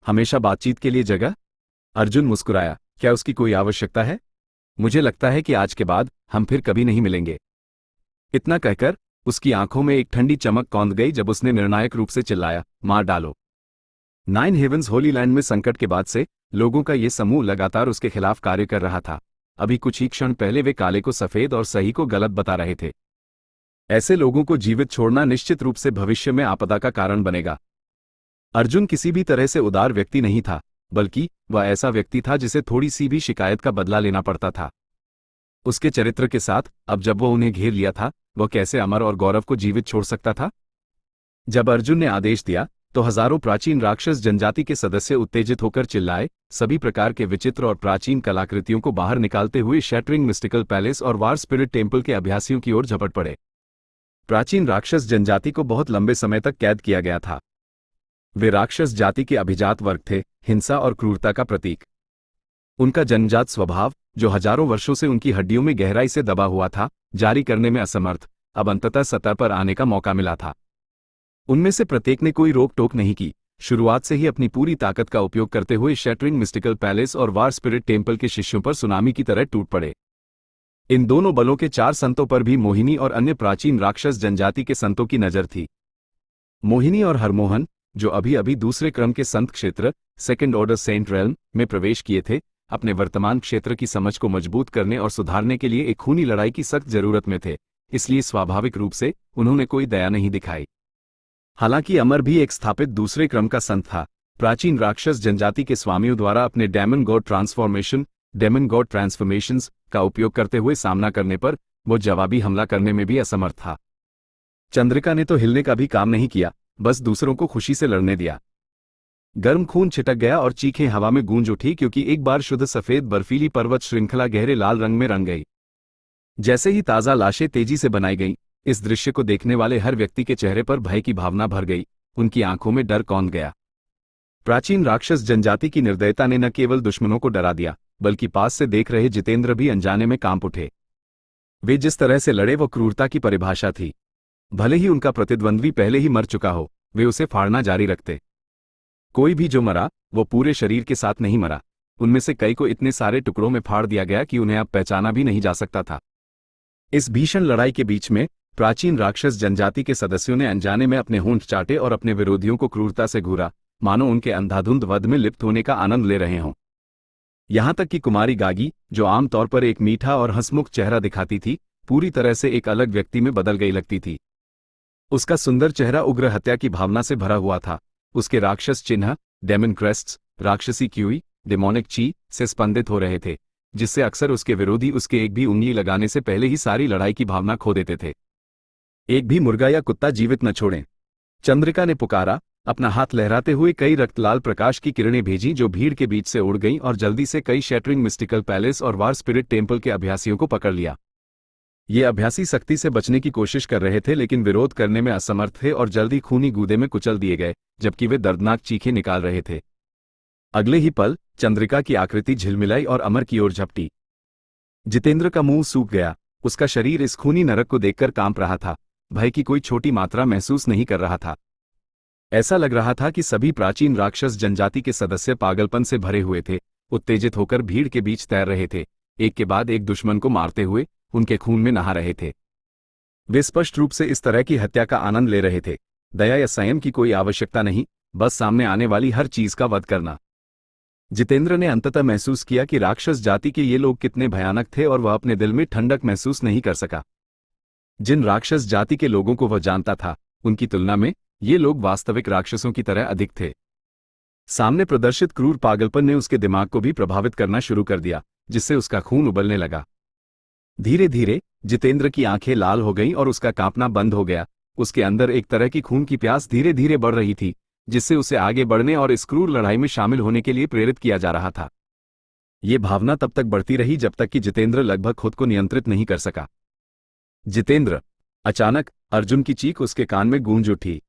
हमेशा बातचीत के लिए जगह? अर्जुन मुस्कुराया, क्या उसकी कोई आवश्यकता है? मुझे लगता है कि आज के बाद हम फिर कभी नहीं मिलेंगे। इतना कहकर उसकी आंखों में एक ठंडी चमक कौंध गई जब उसने निर्णायक रूप से चिल्लाया, मार डालो। 9 हेवंस होली लैंड में संकट के बाद से लोगों का यह समूह लगातार उसके खिलाफ कार्य कर रहा था। अभी कुछ ही क्षण पहले वे काले को सफेद और सही को गलत बता रहे थे। ऐसे लोगों को जीवित छोड़ना निश्चित रूप से भविष्य में आपदा का कारण बनेगा। अर्जुन किसी भी तरह से उदार व्यक्ति नहीं था, बल्कि वह ऐसा व्यक्ति था जिसे थोड़ी सी भी शिकायत का बदला लेना पड़ता था। उसके चरित्र के साथ अब जब वो उन्हें घेर लिया था, वह कैसे अमर और गौरव को जीवित छोड़ सकता था? जब अर्जुन ने आदेश दिया तो हजारों प्राचीन राक्षस जनजाति के सदस्य उत्तेजित होकर चिल्लाए, सभी प्रकार के विचित्र और प्राचीन कलाकृतियों को बाहर निकालते हुए शैटरिंग मिस्टिकल पैलेस और वार स्पिरिट टेम्पल के अभ्यासियों की ओर झपट पड़े। प्राचीन राक्षस जनजाति को बहुत लंबे समय तक कैद किया गया था। वे राक्षस जाति के अभिजात वर्ग थे, हिंसा और क्रूरता का प्रतीक। उनका जन्मजात स्वभाव, जो हजारों वर्षों से उनकी हड्डियों में गहराई से दबा हुआ था, जारी करने में असमर्थ, अब अंततः सतह पर आने का मौका मिला था। उनमें से प्रत्येक ने कोई रोक टोक नहीं की, शुरुआत से ही अपनी पूरी ताकत का उपयोग करते हुए शैटरिंग मिस्टिकल पैलेस और वार स्पिरिट टेम्पल के शिष्यों पर सुनामी की तरह टूट पड़े। इन दोनों बलों के 4 संतों पर भी मोहिनी और अन्य प्राचीन राक्षस जनजाति के संतों की नजर थी। मोहिनी और हरमोहन, जो अभी अभी दूसरे क्रम के संत क्षेत्र, सेकेंड ऑर्डर सेंट रेल्म में प्रवेश किए थे, अपने वर्तमान क्षेत्र की समझ को मजबूत करने और सुधारने के लिए एक खूनी लड़ाई की सख्त जरूरत में थे, इसलिए स्वाभाविक रूप से उन्होंने कोई दया नहीं दिखाई। हालांकि अमर भी एक स्थापित दूसरे क्रम का संत था। प्राचीन राक्षस जनजाति के स्वामियों द्वारा अपने डेमन गॉड ट्रांसफॉर्मेशंस का उपयोग करते हुए सामना करने पर वो जवाबी हमला करने में भी असमर्थ था। चंद्रिका ने तो हिलने का भी काम नहीं किया, बस दूसरों को खुशी से लड़ने दिया। गर्म खून छिटक गया और चीखें हवा में गूंज उठी क्योंकि एक बार शुद्ध सफेद बर्फीली पर्वत श्रृंखला गहरे लाल रंग में रंग गई। जैसे ही ताज़ा लाशें तेजी से बनाई गईं, इस दृश्य को देखने वाले हर व्यक्ति के चेहरे पर भय की भावना भर गई, उनकी आंखों में डर कौंध गया। प्राचीन राक्षस जनजाति की निर्दयता ने न केवल दुश्मनों को डरा दिया, बल्कि पास से देख रहे जितेंद्र भी अनजाने में कांप उठे। वे जिस तरह से लड़े वो क्रूरता की परिभाषा थी। भले ही उनका प्रतिद्वंद्वी पहले ही मर चुका हो, वे उसे फाड़ना जारी रखते। कोई भी जो मरा वो पूरे शरीर के साथ नहीं मरा, उनमें से कई को इतने सारे टुकड़ों में फाड़ दिया गया कि उन्हें अब पहचाना भी नहीं जा सकता था। इस भीषण लड़ाई के बीच में प्राचीन राक्षस जनजाति के सदस्यों ने अनजाने में अपने होंठ चाटे और अपने विरोधियों को क्रूरता से घूरा, मानो उनके अंधाधुंध वध में लिप्त होने का आनंद ले रहे हों। यहां तक कि कुमारी गागी, जो आमतौर पर एक मीठा और हंसमुख चेहरा दिखाती थी, पूरी तरह से एक अलग व्यक्ति में बदल गई लगती थी। उसका सुंदर चेहरा उग्र हत्या की भावना से भरा हुआ था। उसके राक्षस चिन्ह, डेमन क्रेस्ट्स, राक्षसी क्यूई, डेमोनिक ची से स्पंदित हो रहे थे, जिससे अक्सर उसके विरोधी उसके एक भी उंगली लगाने से पहले ही सारी लड़ाई की भावना खो देते थे। एक भी मुर्गा या कुत्ता जीवित न छोड़ें, चंद्रिका ने पुकारा, अपना हाथ लहराते हुए कई रक्तलाल प्रकाश की किरणें भेजी जो भीड़ के बीच से उड़ गईं और जल्दी से कई शैटरिंग मिस्टिकल पैलेस और वार स्पिरिट टेम्पल के अभ्यासियों को पकड़ लिया। ये अभ्यासी सख्ती से बचने की कोशिश कर रहे थे, लेकिन विरोध करने में असमर्थ थे और जल्दी खूनी गूदे में कुचल दिए गए, जबकि वे दर्दनाक चीखें निकाल रहे थे। अगले ही पल चंद्रिका की आकृति झिलमिलाई और अमर की ओर झपटी। जितेंद्र का मुंह सूख गया। उसका शरीर इस खूनी नरक को देखकर कांप रहा था। भय की कोई छोटी मात्रा महसूस नहीं कर रहा था। ऐसा लग रहा था कि सभी प्राचीन राक्षस जनजाति के सदस्य पागलपन से भरे हुए थे, उत्तेजित होकर भीड़ के बीच तैर रहे थे, एक के बाद एक दुश्मन को मारते हुए उनके खून में नहा रहे थे। वे स्पष्ट रूप से इस तरह की हत्या का आनंद ले रहे थे। दया या संयम की कोई आवश्यकता नहीं, बस सामने आने वाली हर चीज का वध करना। जितेंद्र ने अंततः महसूस किया कि राक्षस जाति के ये लोग कितने भयानक थे और वह अपने दिल में ठंडक महसूस नहीं कर सका। जिन राक्षस जाति के लोगों को वह जानता था, उनकी तुलना में ये लोग वास्तविक राक्षसों की तरह अधिक थे। सामने प्रदर्शित क्रूर पागलपन ने उसके दिमाग को भी प्रभावित करना शुरू कर दिया, जिससे उसका खून उबलने लगा। धीरे धीरे जितेंद्र की आंखें लाल हो गईं और उसका कांपना बंद हो गया। उसके अंदर एक तरह की खून की प्यास धीरे धीरे बढ़ रही थी, जिससे उसे आगे बढ़ने और इस क्रूर लड़ाई में शामिल होने के लिए प्रेरित किया जा रहा था। ये भावना तब तक बढ़ती रही जब तक कि जितेंद्र लगभग खुद को नियंत्रित नहीं कर सका। जितेंद्र! अचानक अर्जुन की चीख उसके कान में गूंज उठी।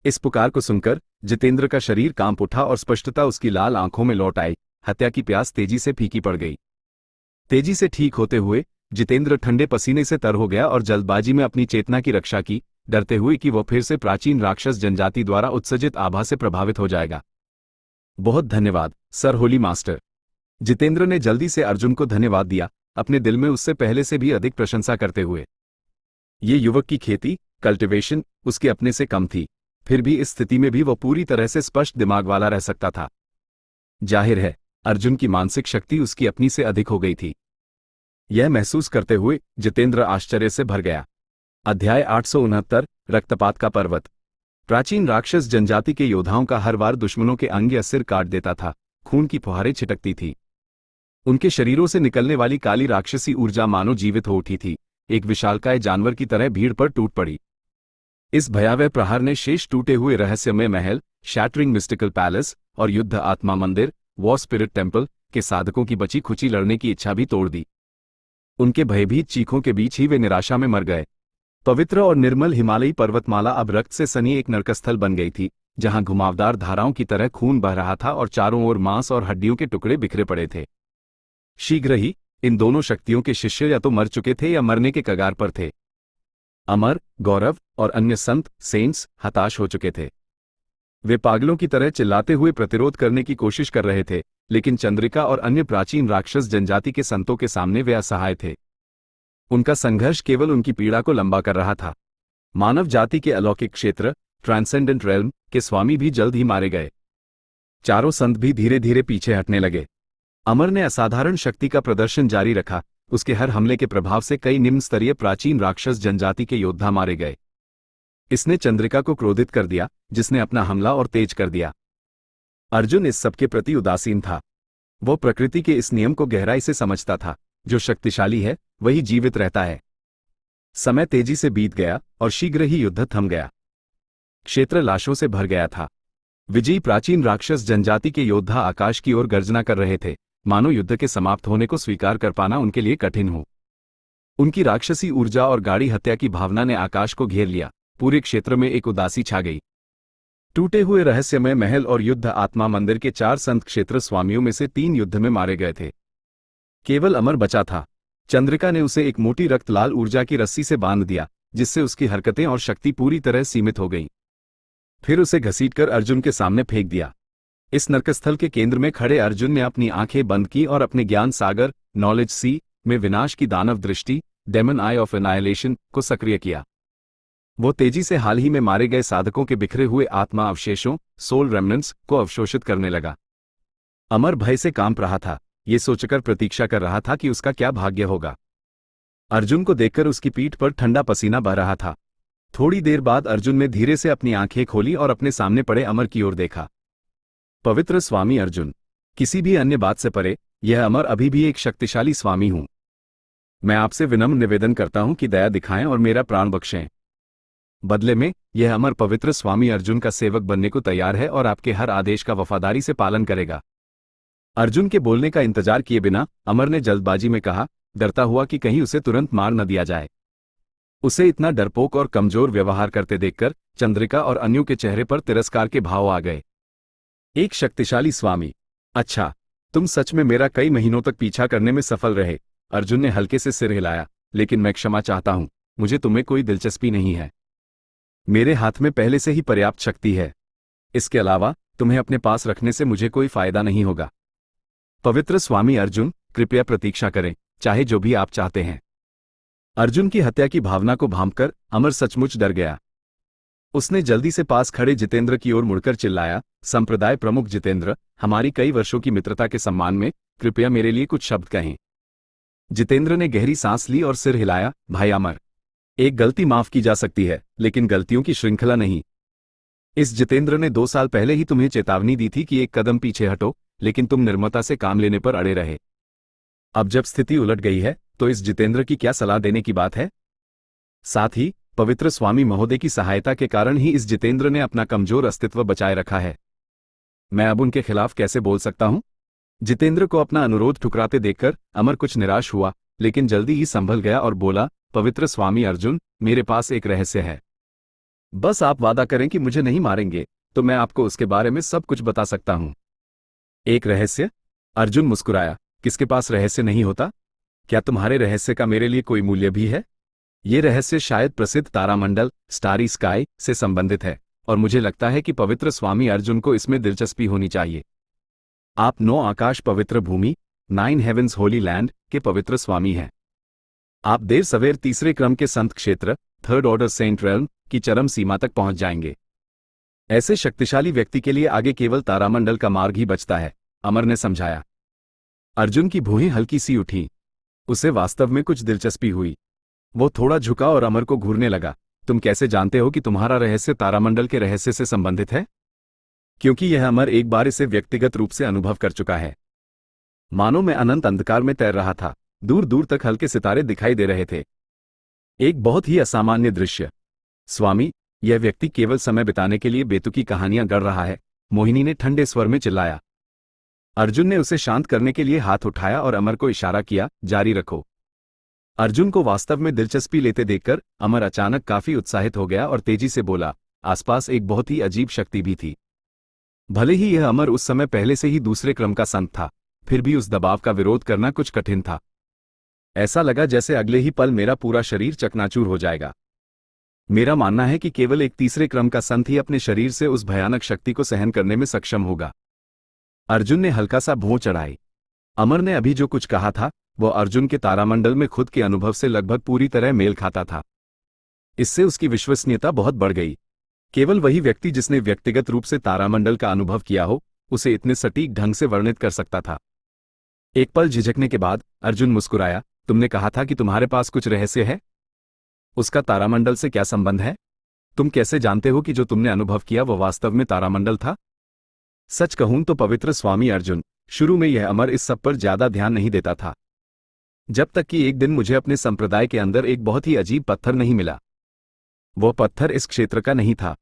इस पुकार को सुनकर जितेंद्र का शरीर कांप उठा और स्पष्टता उसकी लाल आंखों में लौट आई। हत्या की प्यास तेजी से फीकी पड़ गई। तेजी से ठीक होते हुए जितेंद्र ठंडे पसीने से तर हो गया और जल्दबाजी में अपनी चेतना की रक्षा की, डरते हुए कि वह फिर से प्राचीन राक्षस जनजाति द्वारा उत्सर्जित आभा से प्रभावित हो जाएगा। बहुत धन्यवाद सर होली मास्टर। जितेंद्र ने जल्दी से अर्जुन को धन्यवाद दिया, अपने दिल में उससे पहले से भी अधिक प्रशंसा करते हुए। ये युवक की खेती, कल्टीवेशन उसके अपने से कम थी, फिर भी इस स्थिति में भी वह पूरी तरह से स्पष्ट दिमाग वाला रह सकता था। जाहिर है, अर्जुन की मानसिक शक्ति उसकी अपनी से अधिक हो गई थी। यह महसूस करते हुए जितेंद्र आश्चर्य से भर गया। अध्याय 869 रक्तपात का पर्वत। प्राचीन राक्षस जनजाति के योद्धाओं का हर बार दुश्मनों के अंग या सिर काट देता था, खून की फुहारें छिटकती थी। उनके शरीरों से निकलने वाली काली राक्षसी ऊर्जा मानो जीवित हो उठी थी, एक विशालकाय जानवर की तरह भीड़ पर टूट पड़ी। इस भयावह प्रहार ने शेष टूटे हुए रहस्यमय महल, शैटरिंग मिस्टिकल पैलेस और युद्ध आत्मा मंदिर, वॉर स्पिरिट टेम्पल के साधकों की बची खुची लड़ने की इच्छा भी तोड़ दी। उनके भयभीत चीखों के बीच ही वे निराशा में मर गए। पवित्र और निर्मल हिमालयी पर्वतमाला अब रक्त से सनी एक नरकस्थल बन गई थी, जहां घुमावदार धाराओं की तरह खून बह रहा था और चारों ओर मांस और हड्डियों के टुकड़े बिखरे पड़े थे। शीघ्र ही इन दोनों शक्तियों के शिष्य या तो मर चुके थे या मरने के कगार पर थे। अमर, गौरव और अन्य संत सेंट्स हताश हो चुके थे। वे पागलों की तरह चिल्लाते हुए प्रतिरोध करने की कोशिश कर रहे थे, लेकिन चंद्रिका और अन्य प्राचीन राक्षस जनजाति के संतों के सामने वे असहाय थे। उनका संघर्ष केवल उनकी पीड़ा को लंबा कर रहा था। मानव जाति के अलौकिक क्षेत्र, ट्रांसेंडेंट रेल्म के स्वामी भी जल्द ही मारे गए। चारों संत भी धीरे धीरे पीछे हटने लगे। अमर ने असाधारण शक्ति का प्रदर्शन जारी रखा। उसके हर हमले के प्रभाव से कई निम्न स्तरीय प्राचीन राक्षस जनजाति के योद्धा मारे गए। इसने चंद्रिका को क्रोधित कर दिया, जिसने अपना हमला और तेज कर दिया। अर्जुन इस सब के प्रति उदासीन था। वो प्रकृति के इस नियम को गहराई से समझता था, जो शक्तिशाली है वही जीवित रहता है। समय तेजी से बीत गया और शीघ्र ही युद्ध थम गया। क्षेत्र लाशों से भर गया था। विजयी प्राचीन राक्षस जनजाति के योद्धा आकाश की ओर गर्जना कर रहे थे, मानो युद्ध के समाप्त होने को स्वीकार कर पाना उनके लिए कठिन हो। उनकी राक्षसी ऊर्जा और गाढ़ी हत्या की भावना ने आकाश को घेर लिया। पूरे क्षेत्र में एक उदासी छा गई। टूटे हुए रहस्यमय महल और युद्ध आत्मा मंदिर के 4 संत क्षेत्र स्वामियों में से 3 युद्ध में मारे गए थे। केवल अमर बचा था। चंद्रिका ने उसे एक मोटी रक्तलाल ऊर्जा की रस्सी से बांध दिया, जिससे उसकी हरकतें और शक्ति पूरी तरह सीमित हो गईं। फिर उसे घसीटकर अर्जुन के सामने फेंक दिया। इस नरकस्थल के केंद्र में खड़े अर्जुन ने अपनी आंखें बंद की और अपने ज्ञान सागर नॉलेज सी में विनाश की दानव दृष्टि डेमन आई ऑफ एनाइलेशन को सक्रिय किया। वो तेजी से हाल ही में मारे गए साधकों के बिखरे हुए आत्मा अवशेषों सोल रेमनेंट्स को अवशोषित करने लगा। अमर भय से कांप रहा था, ये सोचकर प्रतीक्षा कर रहा था कि उसका क्या भाग्य होगा। अर्जुन को देखकर उसकी पीठ पर ठंडा पसीना बह रहा था। थोड़ी देर बाद अर्जुन ने धीरे से अपनी आंखें खोली और अपने सामने पड़े अमर की ओर देखा। पवित्र स्वामी अर्जुन, किसी भी अन्य बात से परे, यह अमर अभी भी एक शक्तिशाली स्वामी हूं। मैं आपसे विनम्र निवेदन करता हूं कि दया दिखाएं और मेरा प्राण बख्शें। बदले में यह अमर पवित्र स्वामी अर्जुन का सेवक बनने को तैयार है और आपके हर आदेश का वफादारी से पालन करेगा। अर्जुन के बोलने का इंतजार किए बिना अमर ने जल्दबाजी में कहा, डरता हुआ कि कहीं उसे तुरंत मार न दिया जाए। उसे इतना डरपोक और कमजोर व्यवहार करते देखकर चंद्रिका और अन्यों के चेहरे पर तिरस्कार के भाव आ गए। एक शक्तिशाली स्वामी, अच्छा, तुम सच में मेरा कई महीनों तक पीछा करने में सफल रहे। अर्जुन ने हल्के से सिर हिलाया। लेकिन मैं क्षमा चाहता हूं, मुझे तुम्हें कोई दिलचस्पी नहीं है। मेरे हाथ में पहले से ही पर्याप्त शक्ति है। इसके अलावा तुम्हें अपने पास रखने से मुझे कोई फायदा नहीं होगा। पवित्र स्वामी अर्जुन, कृपया प्रतीक्षा करें, चाहे जो भी आप चाहते हैं। अर्जुन की हत्या की भावना को भांपकर अमर सचमुच डर गया। उसने जल्दी से पास खड़े जितेंद्र की ओर मुड़कर चिल्लाया, संप्रदाय प्रमुख जितेंद्र, हमारी कई वर्षों की मित्रता के सम्मान में कृपया मेरे लिए कुछ शब्द कहें। जितेंद्र ने गहरी सांस ली और सिर हिलाया, भाई अमर, एक गलती माफ की जा सकती है, लेकिन गलतियों की श्रृंखला नहीं। इस जितेंद्र ने 2 साल पहले ही तुम्हें चेतावनी दी थी कि एक कदम पीछे हटो, लेकिन तुम निर्ममता से काम लेने पर अड़े रहे। अब जब स्थिति उलट गई है, तो इस जितेंद्र की क्या सलाह देने की बात है? साथ ही पवित्र स्वामी महोदय की सहायता के कारण ही इस जितेंद्र ने अपना कमजोर अस्तित्व बचाए रखा है। मैं अब उनके खिलाफ कैसे बोल सकता हूं? जितेंद्र को अपना अनुरोध ठुकराते देखकर अमर कुछ निराश हुआ, लेकिन जल्दी ही संभल गया और बोला, पवित्र स्वामी अर्जुन, मेरे पास एक रहस्य है। बस आप वादा करें कि मुझे नहीं मारेंगे, तो मैं आपको उसके बारे में सब कुछ बता सकता हूं। एक रहस्य? अर्जुन मुस्कुराया, किसके पास रहस्य नहीं होता? क्या तुम्हारे रहस्य का मेरे लिए कोई मूल्य भी है? ये रहस्य शायद प्रसिद्ध तारामंडल, स्टारी स्काई से संबंधित है, और मुझे लगता है कि पवित्र स्वामी अर्जुन को इसमें दिलचस्पी होनी चाहिए। आप 9 आकाश पवित्र भूमि, 9 हेवेंस होली लैंड के पवित्र स्वामी हैं। आप देर सवेर तीसरे क्रम के संत क्षेत्र, थर्ड ऑर्डर सेंट रेल्म की चरम सीमा तक पहुंच जाएंगे। ऐसे शक्तिशाली व्यक्ति के लिए आगे केवल तारामंडल का मार्ग ही बचता है, अमर ने समझाया। अर्जुन की भुएं हल्की सी उठी। उसे वास्तव में कुछ दिलचस्पी हुई। वो थोड़ा झुका और अमर को घूरने लगा। तुम कैसे जानते हो कि तुम्हारा रहस्य तारामंडल के रहस्य से संबंधित है? क्योंकि यह अमर एक बार इसे व्यक्तिगत रूप से अनुभव कर चुका है। मानो मैं अनंत अंधकार में तैर रहा था, दूर दूर तक हल्के सितारे दिखाई दे रहे थे। एक बहुत ही असामान्य दृश्य। स्वामी, यह व्यक्ति केवल समय बिताने के लिए बेतुकी कहानियां गढ़ रहा है, मोहिनी ने ठंडे स्वर में चिल्लाया। अर्जुन ने उसे शांत करने के लिए हाथ उठाया और अमर को इशारा किया, जारी रखो। अर्जुन को वास्तव में दिलचस्पी लेते देखकर अमर अचानक काफी उत्साहित हो गया और तेजी से बोला, आसपास एक बहुत ही अजीब शक्ति भी थी। भले ही यह अमर उस समय पहले से ही दूसरे क्रम का संत था, फिर भी उस दबाव का विरोध करना कुछ कठिन था। ऐसा लगा जैसे अगले ही पल मेरा पूरा शरीर चकनाचूर हो जाएगा। मेरा मानना है कि केवल एक तीसरे क्रम का संत ही अपने शरीर से उस भयानक शक्ति को सहन करने में सक्षम होगा। अर्जुन ने हल्का सा भौं चढ़ाई। अमर ने अभी जो कुछ कहा था, वह अर्जुन के तारामंडल में खुद के अनुभव से लगभग पूरी तरह मेल खाता था। इससे उसकी विश्वसनीयता बहुत बढ़ गई। केवल वही व्यक्ति जिसने व्यक्तिगत रूप से तारामंडल का अनुभव किया हो, उसे इतने सटीक ढंग से वर्णित कर सकता था। एक पल झिझकने के बाद अर्जुन मुस्कुराया, तुमने कहा था कि तुम्हारे पास कुछ रहस्य है? उसका तारामंडल से क्या संबंध है? तुम कैसे जानते हो कि जो तुमने अनुभव किया वह वास्तव में तारामंडल था? सच कहूं तो पवित्र स्वामी अर्जुन, शुरू में यह अमर इस सब पर ज्यादा ध्यान नहीं देता था, जब तक कि एक दिन मुझे अपने संप्रदाय के अंदर एक बहुत ही अजीब पत्थर नहीं मिला। वह पत्थर इस क्षेत्र का नहीं था।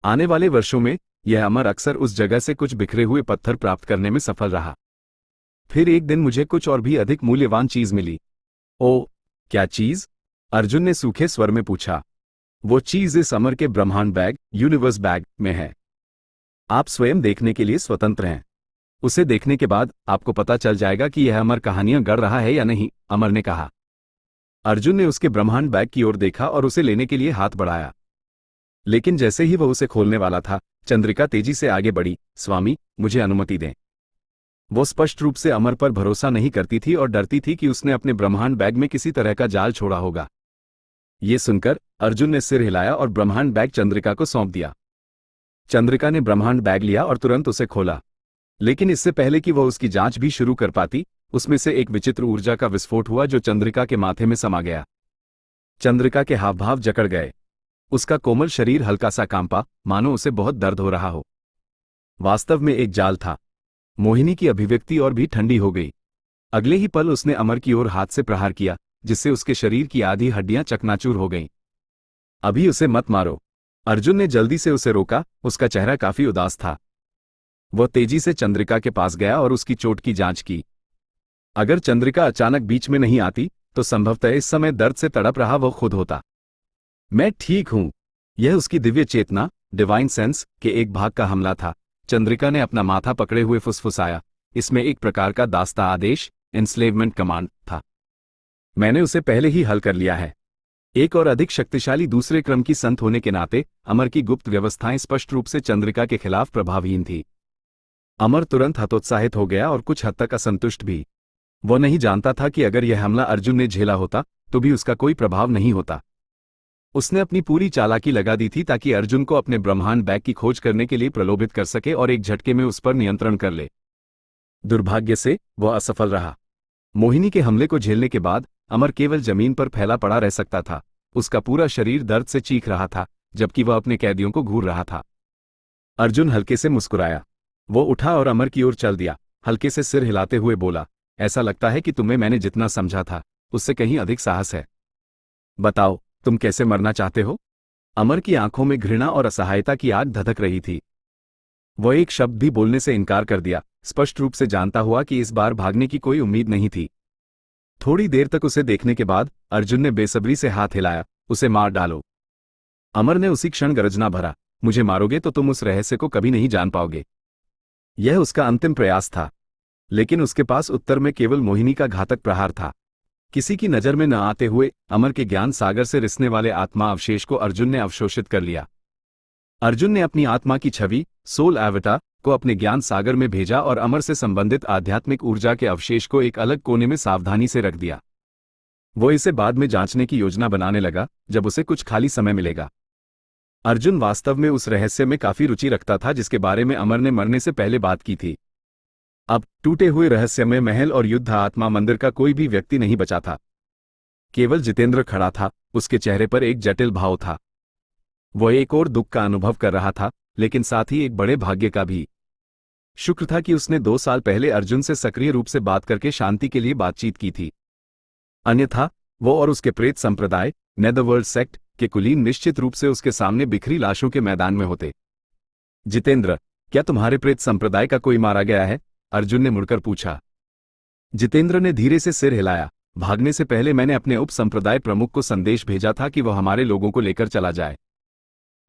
आने वाले वर्षों में यह अमर अक्सर उस जगह से कुछ बिखरे हुए पत्थर प्राप्त करने में सफल रहा। फिर एक दिन मुझे कुछ और भी अधिक मूल्यवान चीज मिली। ओ, क्या चीज? अर्जुन ने सूखे स्वर में पूछा। वो चीज इस अमर के ब्रह्मांड बैग, यूनिवर्स बैग में है। आप स्वयं देखने के लिए स्वतंत्र हैं। उसे देखने के बाद आपको पता चल जाएगा कि यह अमर कहानियां गढ़ रहा है या नहीं, अमर ने कहा। अर्जुन ने उसके ब्रह्मांड बैग की ओर देखा और उसे लेने के लिए हाथ बढ़ाया। लेकिन जैसे ही वह उसे खोलने वाला था, चंद्रिका तेजी से आगे बढ़ी। स्वामी, मुझे अनुमति दें। वो स्पष्ट रूप से अमर पर भरोसा नहीं करती थी और डरती थी कि उसने अपने ब्रह्मांड बैग में किसी तरह का जाल छोड़ा होगा। ये सुनकर अर्जुन ने सिर हिलाया और ब्रह्मांड बैग चंद्रिका को सौंप दिया। चंद्रिका ने ब्रह्मांड बैग लिया और तुरंत उसे खोला। लेकिन इससे पहले कि वह उसकी जांच भी शुरू कर पाती, उसमें से एक विचित्र ऊर्जा का विस्फोट हुआ जो चंद्रिका के माथे में समा गया। चंद्रिका के हाव भाव जकड़ गए। उसका कोमल शरीर हल्का सा कांपा, मानो उसे बहुत दर्द हो रहा हो। वास्तव में एक जाल था। मोहिनी की अभिव्यक्ति और भी ठंडी हो गई। अगले ही पल उसने अमर की ओर हाथ से प्रहार किया, जिससे उसके शरीर की आधी हड्डियां चकनाचूर हो गईं। अभी उसे मत मारो। अर्जुन ने जल्दी से उसे रोका। उसका चेहरा काफी उदास था। वह तेजी से चंद्रिका के पास गया और उसकी चोट की जांच की। अगर चंद्रिका अचानक बीच में नहीं आती, तो संभवतः इस समय दर्द से तड़प रहा वो खुद होता। मैं ठीक हूं। यह उसकी दिव्य चेतना, डिवाइन सेंस के एक भाग का हमला था। चंद्रिका ने अपना माथा पकड़े हुए फुसफुसाया। इसमें एक प्रकार का दास्ता आदेश, एनस्लेवमेंट कमांड था। मैंने उसे पहले ही हल कर लिया है। एक और अधिक शक्तिशाली दूसरे क्रम की संत होने के नाते अमर की गुप्त व्यवस्थाएं स्पष्ट रूप से चंद्रिका के खिलाफ प्रभावहीन थी। अमर तुरंत हतोत्साहित हो गया और कुछ हद तक असंतुष्ट भी। वो नहीं जानता था कि अगर यह हमला अर्जुन ने झेला होता तो भी उसका कोई प्रभाव नहीं होता। उसने अपनी पूरी चालाकी लगा दी थी ताकि अर्जुन को अपने ब्रह्मांड बैग की खोज करने के लिए प्रलोभित कर सके और एक झटके में उस पर नियंत्रण कर ले। दुर्भाग्य से वह असफल रहा। मोहिनी के हमले को झेलने के बाद अमर केवल जमीन पर फैला पड़ा रह सकता था। उसका पूरा शरीर दर्द से चीख रहा था, जबकि वह अपने कैदियों को घूर रहा था। अर्जुन हल्के से मुस्कुराया। वो उठा और अमर की ओर चल दिया, हल्के से सिर हिलाते हुए बोला, ऐसा लगता है कि तुम्हें मैंने जितना समझा था उससे कहीं अधिक साहस है। बताओ, तुम कैसे मरना चाहते हो? अमर की आंखों में घृणा और असहायता की आग धधक रही थी। वह एक शब्द भी बोलने से इनकार कर दिया, स्पष्ट रूप से जानता हुआ कि इस बार भागने की कोई उम्मीद नहीं थी। थोड़ी देर तक उसे देखने के बाद अर्जुन ने बेसब्री से हाथ हिलाया, उसे मार डालो। अमर ने उसी क्षण गर्जना भरा, मुझे मारोगे तो तुम उस रहस्य को कभी नहीं जान पाओगे। यह उसका अंतिम प्रयास था, लेकिन उसके पास उत्तर में केवल मोहिनी का घातक प्रहार था। किसी की नजर में न आते हुए अमर के ज्ञान सागर से रिसने वाले आत्मा अवशेष को अर्जुन ने अवशोषित कर लिया। अर्जुन ने अपनी आत्मा की छवि, सोल एवटा, को अपने ज्ञान सागर में भेजा और अमर से संबंधित आध्यात्मिक ऊर्जा के अवशेष को एक अलग कोने में सावधानी से रख दिया। वो इसे बाद में जांचने की योजना बनाने लगा जब उसे कुछ खाली समय मिलेगा। अर्जुन वास्तव में उस रहस्य में काफी रुचि रखता था जिसके बारे में अमर ने मरने से पहले बात की थी। अब टूटे हुए रहस्यमय महल और युद्ध आत्मा मंदिर का कोई भी व्यक्ति नहीं बचा था। केवल जितेंद्र खड़ा था, उसके चेहरे पर एक जटिल भाव था। वह एक और दुख का अनुभव कर रहा था, लेकिन साथ ही एक बड़े भाग्य का भी। शुक्र था कि उसने 2 साल पहले अर्जुन से सक्रिय रूप से बात करके शांति के लिए बातचीत की थी। अन्यथा वो और उसके प्रेत संप्रदाय, नेदरवर्ल्ड सेक्ट, के कुलीन निश्चित रूप से उसके सामने बिखरी लाशों के मैदान में होते। जितेंद्र, क्या तुम्हारे प्रेत संप्रदाय का कोई मारा गया है? अर्जुन ने मुड़कर पूछा। जितेंद्र ने धीरे से सिर हिलाया। भागने से पहले मैंने अपने उप संप्रदाय प्रमुख को संदेश भेजा था कि वह हमारे लोगों को लेकर चला जाए।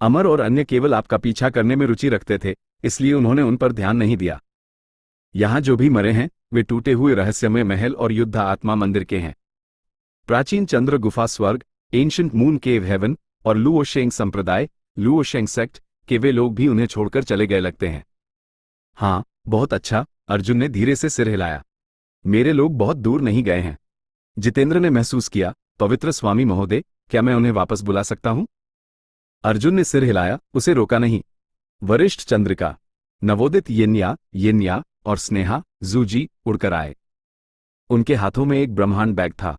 अमर और अन्य केवल आपका पीछा करने में रुचि रखते थे, इसलिए उन्होंने उन पर ध्यान नहीं दिया। यहां जो भी मरे हैं वे टूटे हुए रहस्यमय महल और युद्ध आत्मा मंदिर के हैं। प्राचीन चंद्र गुफा स्वर्ग, एंशिएंट मून केव हेवन और लुओशेंग संप्रदाय, लुओशेंग सेक्ट, के वे लोग भी उन्हें छोड़कर चले गए लगते हैं। हाँ, बहुत अच्छा, अर्जुन ने धीरे से सिर हिलाया। मेरे लोग बहुत दूर नहीं गए हैं। जितेंद्र ने महसूस किया, पवित्र स्वामी महोदय, क्या मैं उन्हें वापस बुला सकता हूं? अर्जुन ने सिर हिलाया, उसे रोका नहीं। वरिष्ठ चंद्रिका, नवोदित येन्या और स्नेहा, जूजी उड़कर आए। उनके हाथों में एक ब्रह्मांड बैग था।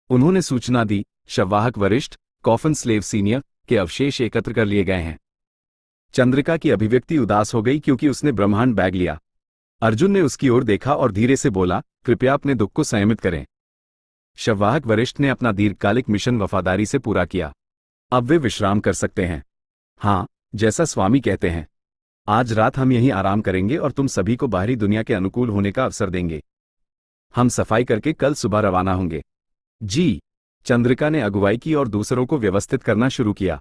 उन्होंने सूचना दी, शववाहक वरिष्ठ, कॉफन स्लेव सीनियर, के अवशेष एकत्र कर लिए गए हैं। चंद्रिका की अभिव्यक्ति उदास हो गई क्योंकि उसने ब्रह्मांड बैग लिया। अर्जुन ने उसकी ओर देखा और धीरे से बोला, कृपया अपने दुख को संयमित करें। शववाहक वरिष्ठ ने अपना दीर्घकालिक मिशन वफादारी से पूरा किया। अब वे विश्राम कर सकते हैं। हाँ, जैसा स्वामी कहते हैं। आज रात हम यहीं आराम करेंगे और तुम सभी को बाहरी दुनिया के अनुकूल होने का अवसर देंगे। हम सफाई करके कल सुबह रवाना होंगे। जी। चंद्रिका ने अगुवाई की और दूसरों को व्यवस्थित करना शुरू किया।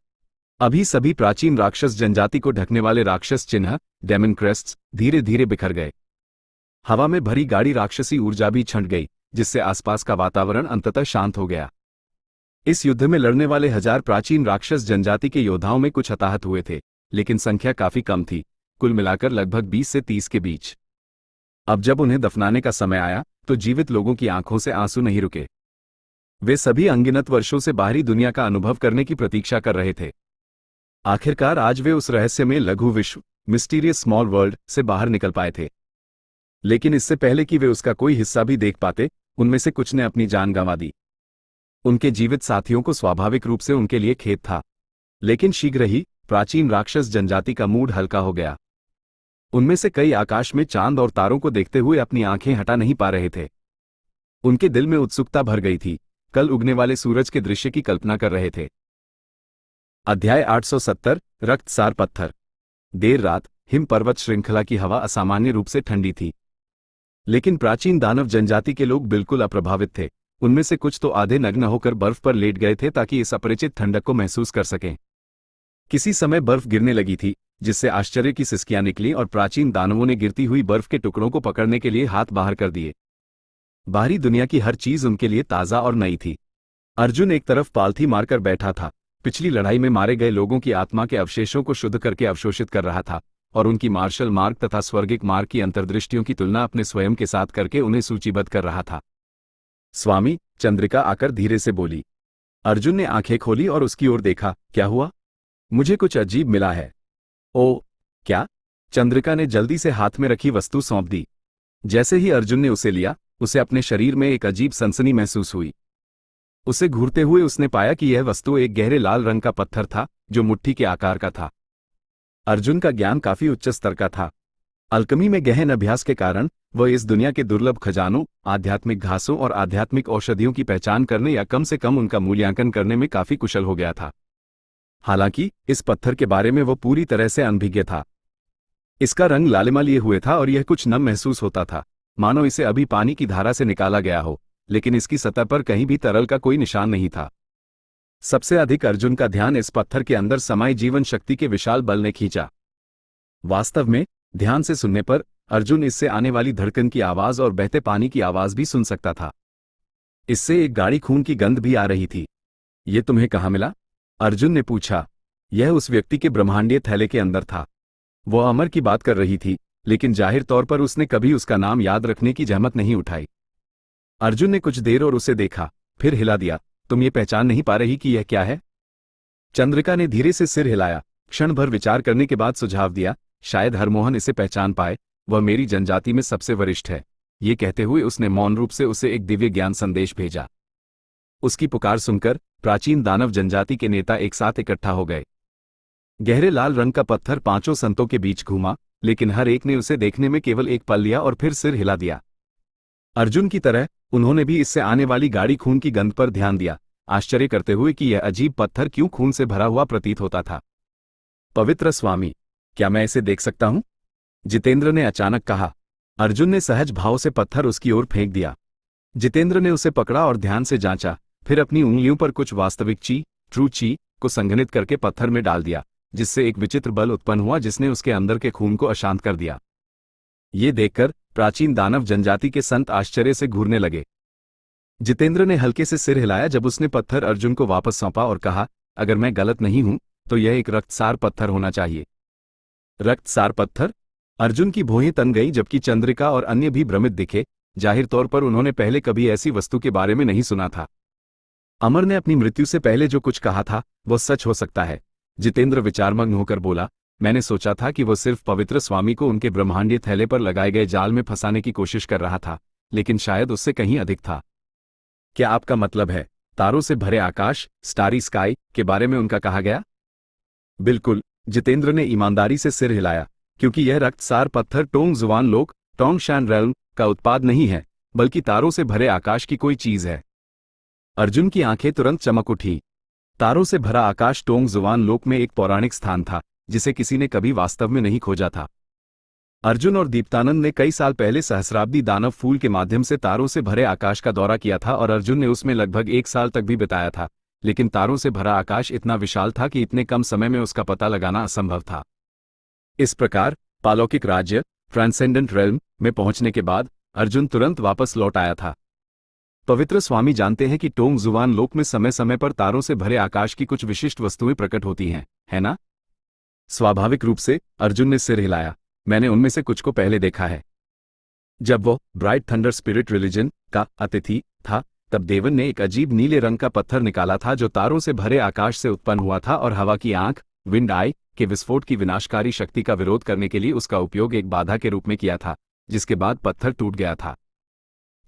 अभी सभी प्राचीन राक्षस जनजाति को ढकने वाले राक्षस चिन्ह, डेमन क्रेस्ट्स, धीरे धीरे बिखर गए। हवा में भरी गाढ़ी राक्षसी ऊर्जा भी छंट गई, जिससे आसपास का वातावरण अंततः शांत हो गया। इस युद्ध में लड़ने वाले 1000 प्राचीन राक्षस जनजाति के योद्धाओं में कुछ हताहत हुए थे, लेकिन संख्या काफी कम थी, कुल मिलाकर लगभग 20 से 30 के बीच। अब जब उन्हें दफनाने का समय आया तो जीवित लोगों की आंखों से आंसू नहीं रुके। वे सभी अनगिनत वर्षों से बाहरी दुनिया का अनुभव करने की प्रतीक्षा कर रहे थे। आखिरकार आज वे उस रहस्य में लघु विश्व, मिस्टीरियस स्मॉल वर्ल्ड, से बाहर निकल पाए थे। लेकिन इससे पहले कि वे उसका कोई हिस्सा भी देख पाते, उनमें से कुछ ने अपनी जान गंवा दी। उनके जीवित साथियों को स्वाभाविक रूप से उनके लिए खेद था, लेकिन शीघ्र ही प्राचीन राक्षस जनजाति का मूड हल्का हो गया। उनमें से कई आकाश में चांद और तारों को देखते हुए अपनी आंखें हटा नहीं पा रहे थे। उनके दिल में उत्सुकता भर गई थी, कल उगने वाले सूरज के दृश्य की कल्पना कर रहे थे। अध्याय 870, रक्तसार पत्थर। देर रात हिम पर्वत श्रृंखला की हवा असामान्य रूप से ठंडी थी, लेकिन प्राचीन दानव जनजाति के लोग बिल्कुल अप्रभावित थे। उनमें से कुछ तो आधे नग्न होकर बर्फ पर लेट गए थे ताकि इस अपरिचित ठंडक को महसूस कर सकें। किसी समय बर्फ गिरने लगी थी, जिससे आश्चर्य की सिसकियां निकली और प्राचीन दानवों ने गिरती हुई बर्फ के टुकड़ों को पकड़ने के लिए हाथ बाहर कर दिए। बाहरी दुनिया की हर चीज उनके लिए ताज़ा और नई थी। अर्जुन एक तरफ पालथी मारकर बैठा था, पिछली लड़ाई में मारे गए लोगों की आत्मा के अवशेषों को शुद्ध करके अवशोषित कर रहा था और उनकी मार्शल मार्ग तथा स्वर्गिक मार्ग की अंतर्दृष्टियों की तुलना अपने स्वयं के साथ करके उन्हें सूचीबद्ध कर रहा था। स्वामी, चंद्रिका आकर धीरे से बोली। अर्जुन ने आंखें खोली और उसकी ओर देखा। क्या हुआ? मुझे कुछ अजीब मिला है। ओ, क्या? चंद्रिका ने जल्दी से हाथ में रखी वस्तु सौंप दी। जैसे ही अर्जुन ने उसे लिया, उसे अपने शरीर में एक अजीब सनसनी महसूस हुई। उसे घूरते हुए उसने पाया कि यह वस्तु एक गहरे लाल रंग का पत्थर था जो मुट्ठी के आकार का था। अर्जुन का ज्ञान काफी उच्च स्तर का था। अल्कमी में गहन अभ्यास के कारण वह इस दुनिया के दुर्लभ खजानों, आध्यात्मिक घासों और आध्यात्मिक औषधियों की पहचान करने या कम से कम उनका मूल्यांकन करने में काफी कुशल हो गया था। हालांकि इस पत्थर के बारे में वह पूरी तरह से अनभिज्ञ था। इसका रंग लालिमा लिए हुए था और यह कुछ नम महसूस होता था, मानो इसे अभी पानी की धारा से निकाला गया हो, लेकिन इसकी सतह पर कहीं भी तरल का कोई निशान नहीं था। सबसे अधिक अर्जुन का ध्यान इस पत्थर के अंदर समाई जीवन शक्ति के विशाल बल ने खींचा। वास्तव में ध्यान से सुनने पर अर्जुन इससे आने वाली धड़कन की आवाज और बहते पानी की आवाज भी सुन सकता था। इससे एक गाढ़ी खून की गंध भी आ रही थी। ये तुम्हें कहाँ मिला? अर्जुन ने पूछा। यह उस व्यक्ति के ब्रह्मांडीय थैले के अंदर था। वह अमर की बात कर रही थी, लेकिन जाहिर तौर पर उसने कभी उसका नाम याद रखने की जहमत नहीं उठाई। अर्जुन ने कुछ देर और उसे देखा, फिर हिला दिया। तुम ये पहचान नहीं पा रही कि यह क्या है? चंद्रिका ने धीरे से सिर हिलाया। क्षण भर विचार करने के बाद सुझाव दिया, शायद हरमोहन इसे पहचान पाए। वह मेरी जनजाति में सबसे वरिष्ठ है। ये कहते हुए उसने मौन रूप से उसे एक दिव्य ज्ञान संदेश भेजा। उसकी पुकार सुनकर प्राचीन दानव जनजाति के नेता एक साथ इकट्ठा हो गए। गहरे लाल रंग का पत्थर पांचों संतों के बीच घूमा, लेकिन हर एक ने उसे देखने में केवल एक पल लिया और फिर सिर हिला दिया। अर्जुन की तरह उन्होंने भी इससे आने वाली गाढ़ी खून की गंध पर ध्यान दिया, आश्चर्य करते हुए कि यह अजीब पत्थर क्यों खून से भरा हुआ प्रतीत होता था। पवित्र स्वामी, क्या मैं इसे देख सकता हूं? जितेंद्र ने अचानक कहा। अर्जुन ने सहज भाव से पत्थर उसकी ओर फेंक दिया। जितेंद्र ने उसे पकड़ा और ध्यान से जांचा, फिर अपनी उंगलियों पर कुछ वास्तविक ची, ट्रू ची को संघनित करके पत्थर में डाल दिया, जिससे एक विचित्र बल उत्पन्न हुआ जिसने उसके अंदर के खून को अशांत कर दिया। ये देखकर प्राचीन दानव जनजाति के संत आश्चर्य से घूरने लगे। जितेंद्र ने हल्के से सिर हिलाया जब उसने पत्थर अर्जुन को वापस सौंपा और कहा, अगर मैं गलत नहीं हूं तो यह एक रक्तसार पत्थर होना चाहिए। रक्तसार पत्थर? अर्जुन की भौहें तन गईं जबकि चंद्रिका और अन्य भी भ्रमित दिखे। जाहिर तौर पर उन्होंने पहले कभी ऐसी वस्तु के बारे में नहीं सुना था। अमर ने अपनी मृत्यु से पहले जो कुछ कहा था वह सच हो सकता है। जितेंद्र विचारमग्न होकर बोला, मैंने सोचा था कि वह सिर्फ पवित्र स्वामी को उनके ब्रह्मांडीय थैले पर लगाए गए जाल में फंसाने की कोशिश कर रहा था, लेकिन शायद उससे कहीं अधिक था। क्या आपका मतलब है तारों से भरे आकाश, स्टारी स्काई के बारे में उनका कहा गया? बिल्कुल, जितेंद्र ने ईमानदारी से सिर हिलाया, क्योंकि यह रक्तसार पत्थर टोंग जुवान लोक टोंगशान रेल्म का उत्पाद नहीं है, बल्कि तारों से भरे आकाश की कोई चीज है। अर्जुन की आंखें तुरंत चमक उठी। तारों से भरा आकाश टोंग जुवान लोक में एक पौराणिक स्थान था जिसे किसी ने कभी वास्तव में नहीं खोजा था। अर्जुन और दीप्तानंद ने कई साल पहले सहस्राब्दी दानव फूल के माध्यम से तारों से भरे आकाश का दौरा किया था और अर्जुन ने उसमें लगभग 1 साल तक भी बिताया था, लेकिन तारों से भरा आकाश इतना विशाल था कि इतने कम समय में उसका पता लगाना असंभव था। इस प्रकार पालौकिक राज्य ट्रांसेंडेंट रेल्म में पहुंचने के बाद अर्जुन तुरंत वापस लौट आया था। पवित्र स्वामी जानते हैं कि टोंग जुवान लोक में समय समय पर तारों से भरे आकाश की कुछ विशिष्ट वस्तुएं प्रकट होती हैं, है ना? स्वाभाविक रूप से अर्जुन ने सिर हिलाया। मैंने उनमें से कुछ को पहले देखा है। जब वो ब्राइट थंडर स्पिरिट रिलीजन का अतिथि था, तब देवन ने एक अजीब नीले रंग का पत्थर निकाला था जो तारों से भरे आकाश से उत्पन्न हुआ था और हवा की आंख, विंड आई के विस्फोट की विनाशकारी शक्ति का विरोध करने के लिए उसका उपयोग एक बाधा के रूप में किया था, जिसके बाद पत्थर टूट गया था।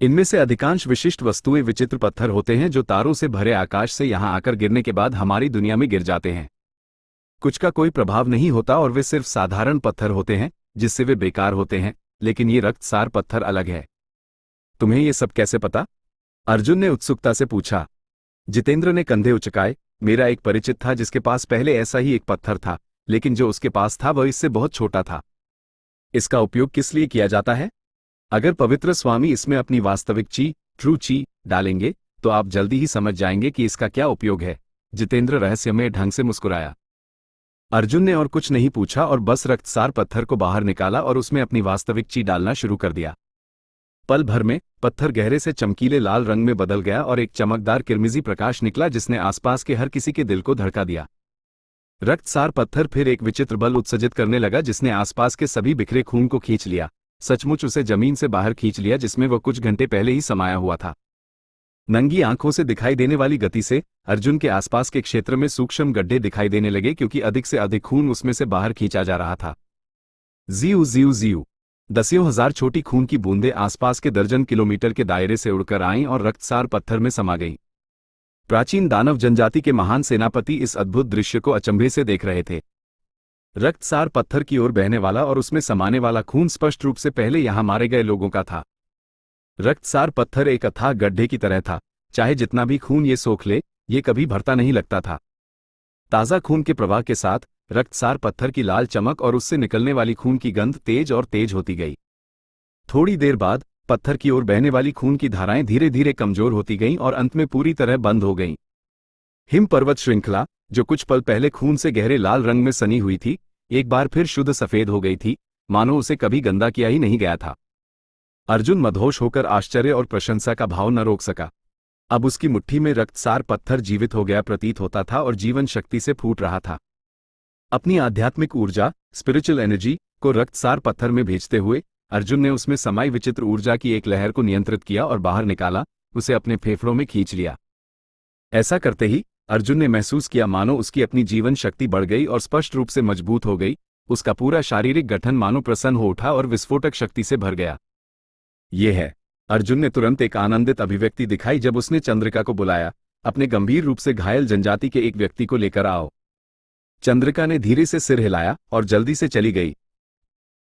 इनमें से अधिकांश विशिष्ट वस्तुएं विचित्र पत्थर होते हैं जो तारों से भरे आकाश से यहां आकर गिरने के बाद हमारी दुनिया में गिर जाते हैं। कुछ का कोई प्रभाव नहीं होता और वे सिर्फ साधारण पत्थर होते हैं जिससे वे बेकार होते हैं, लेकिन ये रक्तसार पत्थर अलग है। तुम्हें ये सब कैसे पता? अर्जुन ने उत्सुकता से पूछा। जितेंद्र ने कंधे उचकाए। मेरा एक परिचित था जिसके पास पहले ऐसा ही एक पत्थर था, लेकिन जो उसके पास था वह इससे बहुत छोटा था। इसका उपयोग किस लिए किया जाता है? अगर पवित्र स्वामी इसमें अपनी वास्तविक ची, ट्रू ची डालेंगे तो आप जल्दी ही समझ जाएंगे कि इसका क्या उपयोग है। जितेंद्र रहस्यमय ढंग से मुस्कुराया। अर्जुन ने और कुछ नहीं पूछा और बस रक्तसार पत्थर को बाहर निकाला और उसमें अपनी वास्तविक ची डालना शुरू कर दिया। पल भर में पत्थर गहरे से चमकीले लाल रंग में बदल गया और एक चमकदार किरमिजी प्रकाश निकला जिसने आसपास के हर किसी के दिल को धड़का दिया। रक्तसार पत्थर फिर एक विचित्र बल उत्सर्जित करने लगा जिसने आसपास के सभी बिखरे खून को खींच लिया, सचमुच उसे जमीन से बाहर खींच लिया जिसमें वह कुछ घंटे पहले ही समाया हुआ था। नंगी आंखों से दिखाई देने वाली गति से अर्जुन के आसपास के क्षेत्र में सूक्ष्म गड्ढे दिखाई देने लगे क्योंकि अधिक से अधिक खून उसमें से बाहर खींचा जा रहा था। जीव जीव जीव, दसियों हजार छोटी खून की बूंदें आसपास के दर्जन किलोमीटर के दायरे से उड़कर आईं और रक्तसार पत्थर में समा गईं। प्राचीन दानव जनजाति के महान सेनापति इस अद्भुत दृश्य को अचंभे से देख रहे थे। रक्तसार पत्थर की ओर बहने वाला और उसमें समाने वाला खून स्पष्ट रूप से पहले यहां मारे गए लोगों का था। रक्तसार पत्थर एक अथाह गड्ढे की तरह था, चाहे जितना भी खून ये सोख ले, ये कभी भरता नहीं लगता था। ताज़ा खून के प्रवाह के साथ रक्तसार पत्थर की लाल चमक और उससे निकलने वाली खून की गंध तेज और तेज होती गई। थोड़ी देर बाद पत्थर की ओर बहने वाली खून की धाराएं धीरे धीरे कमजोर होती गईं और अंत में पूरी तरह बंद हो गईं। हिम पर्वत श्रृंखला, जो कुछ पल पहले खून से गहरे लाल रंग में सनी हुई थी, एक बार फिर शुद्ध सफेद हो गई थी, मानो उसे कभी गंदा किया ही नहीं गया था। अर्जुन मदहोश होकर आश्चर्य और प्रशंसा का भाव न रोक सका। अब उसकी मुट्ठी में रक्तसार पत्थर जीवित हो गया प्रतीत होता था और जीवन शक्ति से फूट रहा था। अपनी आध्यात्मिक ऊर्जा, स्पिरिचुअल एनर्जी, को रक्तसार पत्थर में भेजते हुए अर्जुन ने उसमें समाई विचित्र ऊर्जा की एक लहर को नियंत्रित किया और बाहर निकाला, उसे अपने फेफड़ों में खींच लिया। ऐसा करते ही अर्जुन ने महसूस किया मानो उसकी अपनी जीवन शक्ति बढ़ गई और स्पष्ट रूप से मजबूत हो गई। उसका पूरा शारीरिक गठन मानो प्रसन्न हो उठा और विस्फोटक शक्ति से भर गया। ये है। अर्जुन ने तुरंत एक आनंदित अभिव्यक्ति दिखाई जब उसने चंद्रिका को बुलाया। अपने गंभीर रूप से घायल जनजाति के एक व्यक्ति को लेकर आओ। चंद्रिका ने धीरे से सिर हिलाया और जल्दी से चली गई।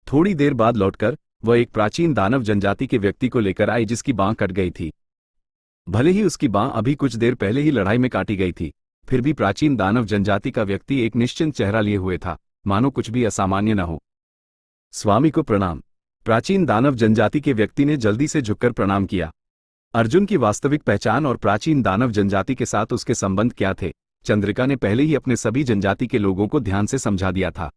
थोड़ी देर बाद लौटकर वह एक प्राचीन दानव जनजाति के व्यक्ति को लेकर आई जिसकी बांह कट गई थी। भले ही उसकी बांह अभी कुछ देर पहले ही लड़ाई में काटी गई थी, फिर भी प्राचीन दानव जनजाति का व्यक्ति एक निश्चिंत चेहरा लिए हुए था, मानो कुछ भी असामान्य न हो। स्वामी को प्रणाम। प्राचीन दानव जनजाति के व्यक्ति ने जल्दी से झुककर प्रणाम किया। अर्जुन की वास्तविक पहचान और प्राचीन दानव जनजाति के साथ उसके संबंध क्या थे, चंद्रिका ने पहले ही अपने सभी जनजाति के लोगों को ध्यान से समझा दिया था।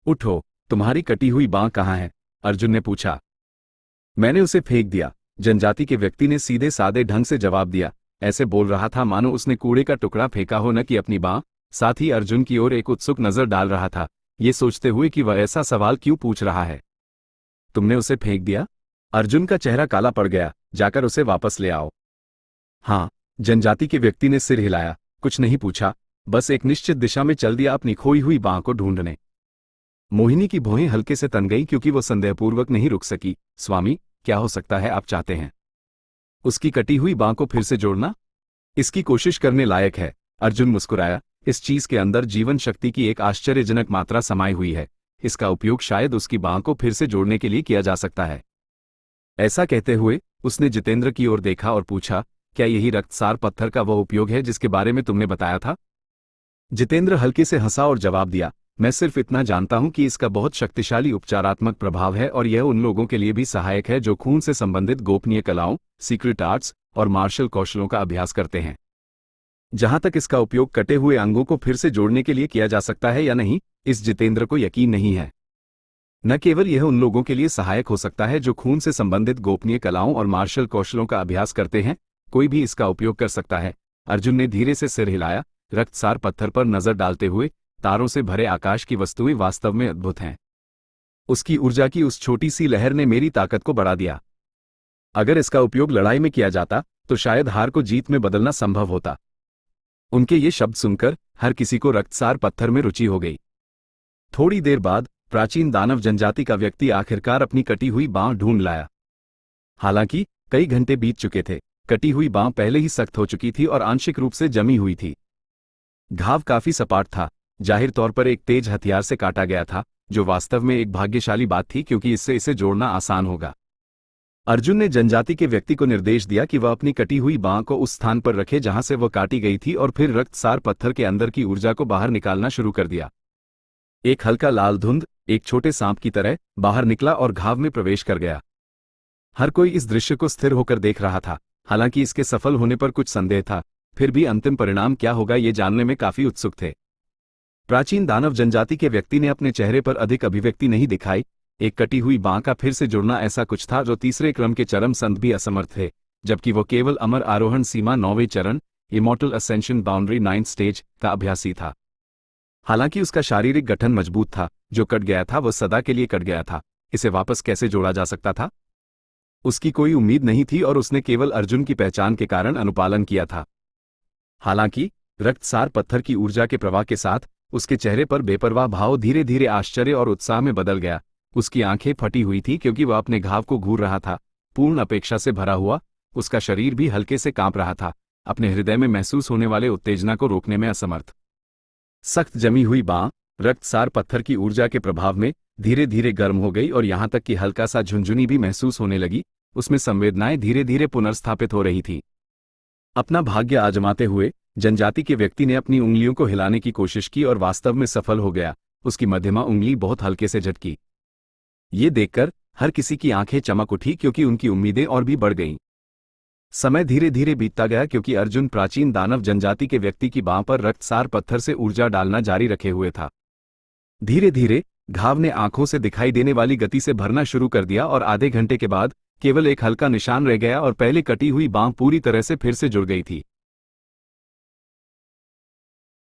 उठो, तुम्हारी कटी हुई बांह कहाँ है? अर्जुन ने पूछा। मैंने उसे फेंक दिया, जनजाति के व्यक्ति ने सीधे सादे ढंग से जवाब दिया। ऐसे बोल रहा था मानो उसने कूड़े का टुकड़ा फेंका हो, न कि अपनी बांह। साथ ही अर्जुन की ओर एक उत्सुक नजर डाल रहा था, ये सोचते हुए कि वह ऐसा सवाल क्यों पूछ रहा है। तुमने उसे फेंक दिया? अर्जुन का चेहरा काला पड़ गया। जाकर उसे वापस ले आओ। हाँ, जनजाति के व्यक्ति ने सिर हिलाया। कुछ नहीं पूछा, बस एक निश्चित दिशा में चल दिया अपनी खोई हुई बांह को ढूंढने। मोहिनी की भौहें हल्के से तन गईं क्योंकि वो संदेहपूर्वक नहीं रुक सकी। स्वामी, क्या हो सकता है आप चाहते हैं? उसकी कटी हुई बांह को फिर से जोड़ना? इसकी कोशिश करने लायक है। अर्जुन मुस्कुराया। इस चीज के अंदर जीवन शक्ति की एक आश्चर्यजनक मात्रा समाई हुई है। इसका उपयोग शायद उसकी बांह को फिर से जोड़ने के लिए किया जा सकता है। ऐसा कहते हुए उसने जितेंद्र की ओर देखा और पूछा, क्या यही रक्तसार पत्थर का वह उपयोग है जिसके बारे में तुमने बताया था? जितेंद्र हल्के से हंसा और जवाब दिया, मैं सिर्फ इतना जानता हूं कि इसका बहुत शक्तिशाली उपचारात्मक प्रभाव है और यह उन लोगों के लिए भी सहायक है जो खून से संबंधित गोपनीय कलाओं, सीक्रेट आर्ट्स और मार्शल कौशलों का अभ्यास करते हैं। जहां तक इसका उपयोग कटे हुए अंगों को फिर से जोड़ने के लिए किया जा सकता है या नहीं, इस जितेंद्र को यकीन नहीं है। न केवल यह उन लोगों के लिए सहायक हो सकता है जो खून से संबंधित गोपनीय कलाओं और मार्शल कौशलों का अभ्यास करते हैं, कोई भी इसका उपयोग कर सकता है। अर्जुन ने धीरे से सिर हिलाया, रक्तसार पत्थर पर नजर डालते हुए। तारों से भरे आकाश की वस्तुएं वास्तव में अद्भुत हैं। उसकी ऊर्जा की उस छोटी सी लहर ने मेरी ताकत को बढ़ा दिया। अगर इसका उपयोग लड़ाई में किया जाता तो शायद हार को जीत में बदलना संभव होता। उनके ये शब्द सुनकर हर किसी को रक्तसार पत्थर में रुचि हो गई। थोड़ी देर बाद प्राचीन दानव जनजाति का व्यक्ति आखिरकार अपनी कटी हुई बांह ढूंढ लाया। हालांकि कई घंटे बीत चुके थे। कटी हुई बांह पहले ही सख्त हो चुकी थी और आंशिक रूप से जमी हुई थी। घाव काफी सपाट था, जाहिर तौर पर एक तेज हथियार से काटा गया था, जो वास्तव में एक भाग्यशाली बात थी क्योंकि इससे इसे जोड़ना आसान होगा। अर्जुन ने जनजाति के व्यक्ति को निर्देश दिया कि वह अपनी कटी हुई बांह को उस स्थान पर रखे जहां से वह काटी गई थी और फिर रक्तसार पत्थर के अंदर की ऊर्जा को बाहर निकालना शुरू कर दिया। एक हल्का लाल धुंध एक छोटे सांप की तरह बाहर निकला और घाव में प्रवेश कर गया। हर कोई इस दृश्य को स्थिर होकर देख रहा था। हालांकि इसके सफल होने पर कुछ संदेह था, फिर भी अंतिम परिणाम क्या होगा ये जानने में काफी उत्सुक थे। प्राचीन दानव जनजाति के व्यक्ति ने अपने चेहरे पर अधिक अभिव्यक्ति नहीं दिखाई, एक कटी हुई बांह का फिर से जुड़ना ऐसा कुछ था जो तीसरे क्रम के चरम संत भी असमर्थ थे, जबकि वो केवल अमर आरोहण सीमा 9वें चरण immortal ascension boundary 9th stage का अभ्यासी था। हालांकि उसका शारीरिक गठन मजबूत था, जो कट गया था वो सदा के लिए कट गया था। इसे वापस कैसे जोड़ा जा सकता था? उसकी कोई उम्मीद नहीं थी और उसने केवल अर्जुन की पहचान के कारण अनुपालन किया था। हालांकि रक्तसार पत्थर की ऊर्जा के प्रवाह के साथ उसके चेहरे पर बेपरवाह भाव धीरे धीरे आश्चर्य और उत्साह में बदल गया। उसकी आंखें फटी हुई थी क्योंकि वह अपने घाव को घूर रहा था, पूर्ण अपेक्षा से भरा हुआ। उसका शरीर भी हल्के से कांप रहा था, अपने हृदय में महसूस होने वाले उत्तेजना को रोकने में असमर्थ। सख्त जमी हुई बांह रक्तसार पत्थर की ऊर्जा के प्रभाव में धीरे धीरे गर्म हो गई और यहां तक कि हल्का सा झुंझुनी भी महसूस होने लगी। उसमें संवेदनाएं धीरे धीरे पुनर्स्थापित हो रही थी। अपना भाग्य आजमाते हुए जनजाति के व्यक्ति ने अपनी उंगलियों को हिलाने की कोशिश की और वास्तव में सफल हो गया। उसकी मध्यमा उंगली बहुत हल्के से झटकी। ये देखकर हर किसी की आंखें चमक उठी क्योंकि उनकी उम्मीदें और भी बढ़ गईं। समय धीरे धीरे बीतता गया क्योंकि अर्जुन प्राचीन दानव जनजाति के व्यक्ति की बांह पर रक्तसार पत्थर से ऊर्जा डालना जारी रखे हुए था। धीरे धीरे घाव ने आंखों से दिखाई देने वाली गति से भरना शुरू कर दिया और आधे घंटे के बाद केवल एक हल्का निशान रह गया और पहले कटी हुई बांह पूरी तरह से फिर से जुड़ गई थी।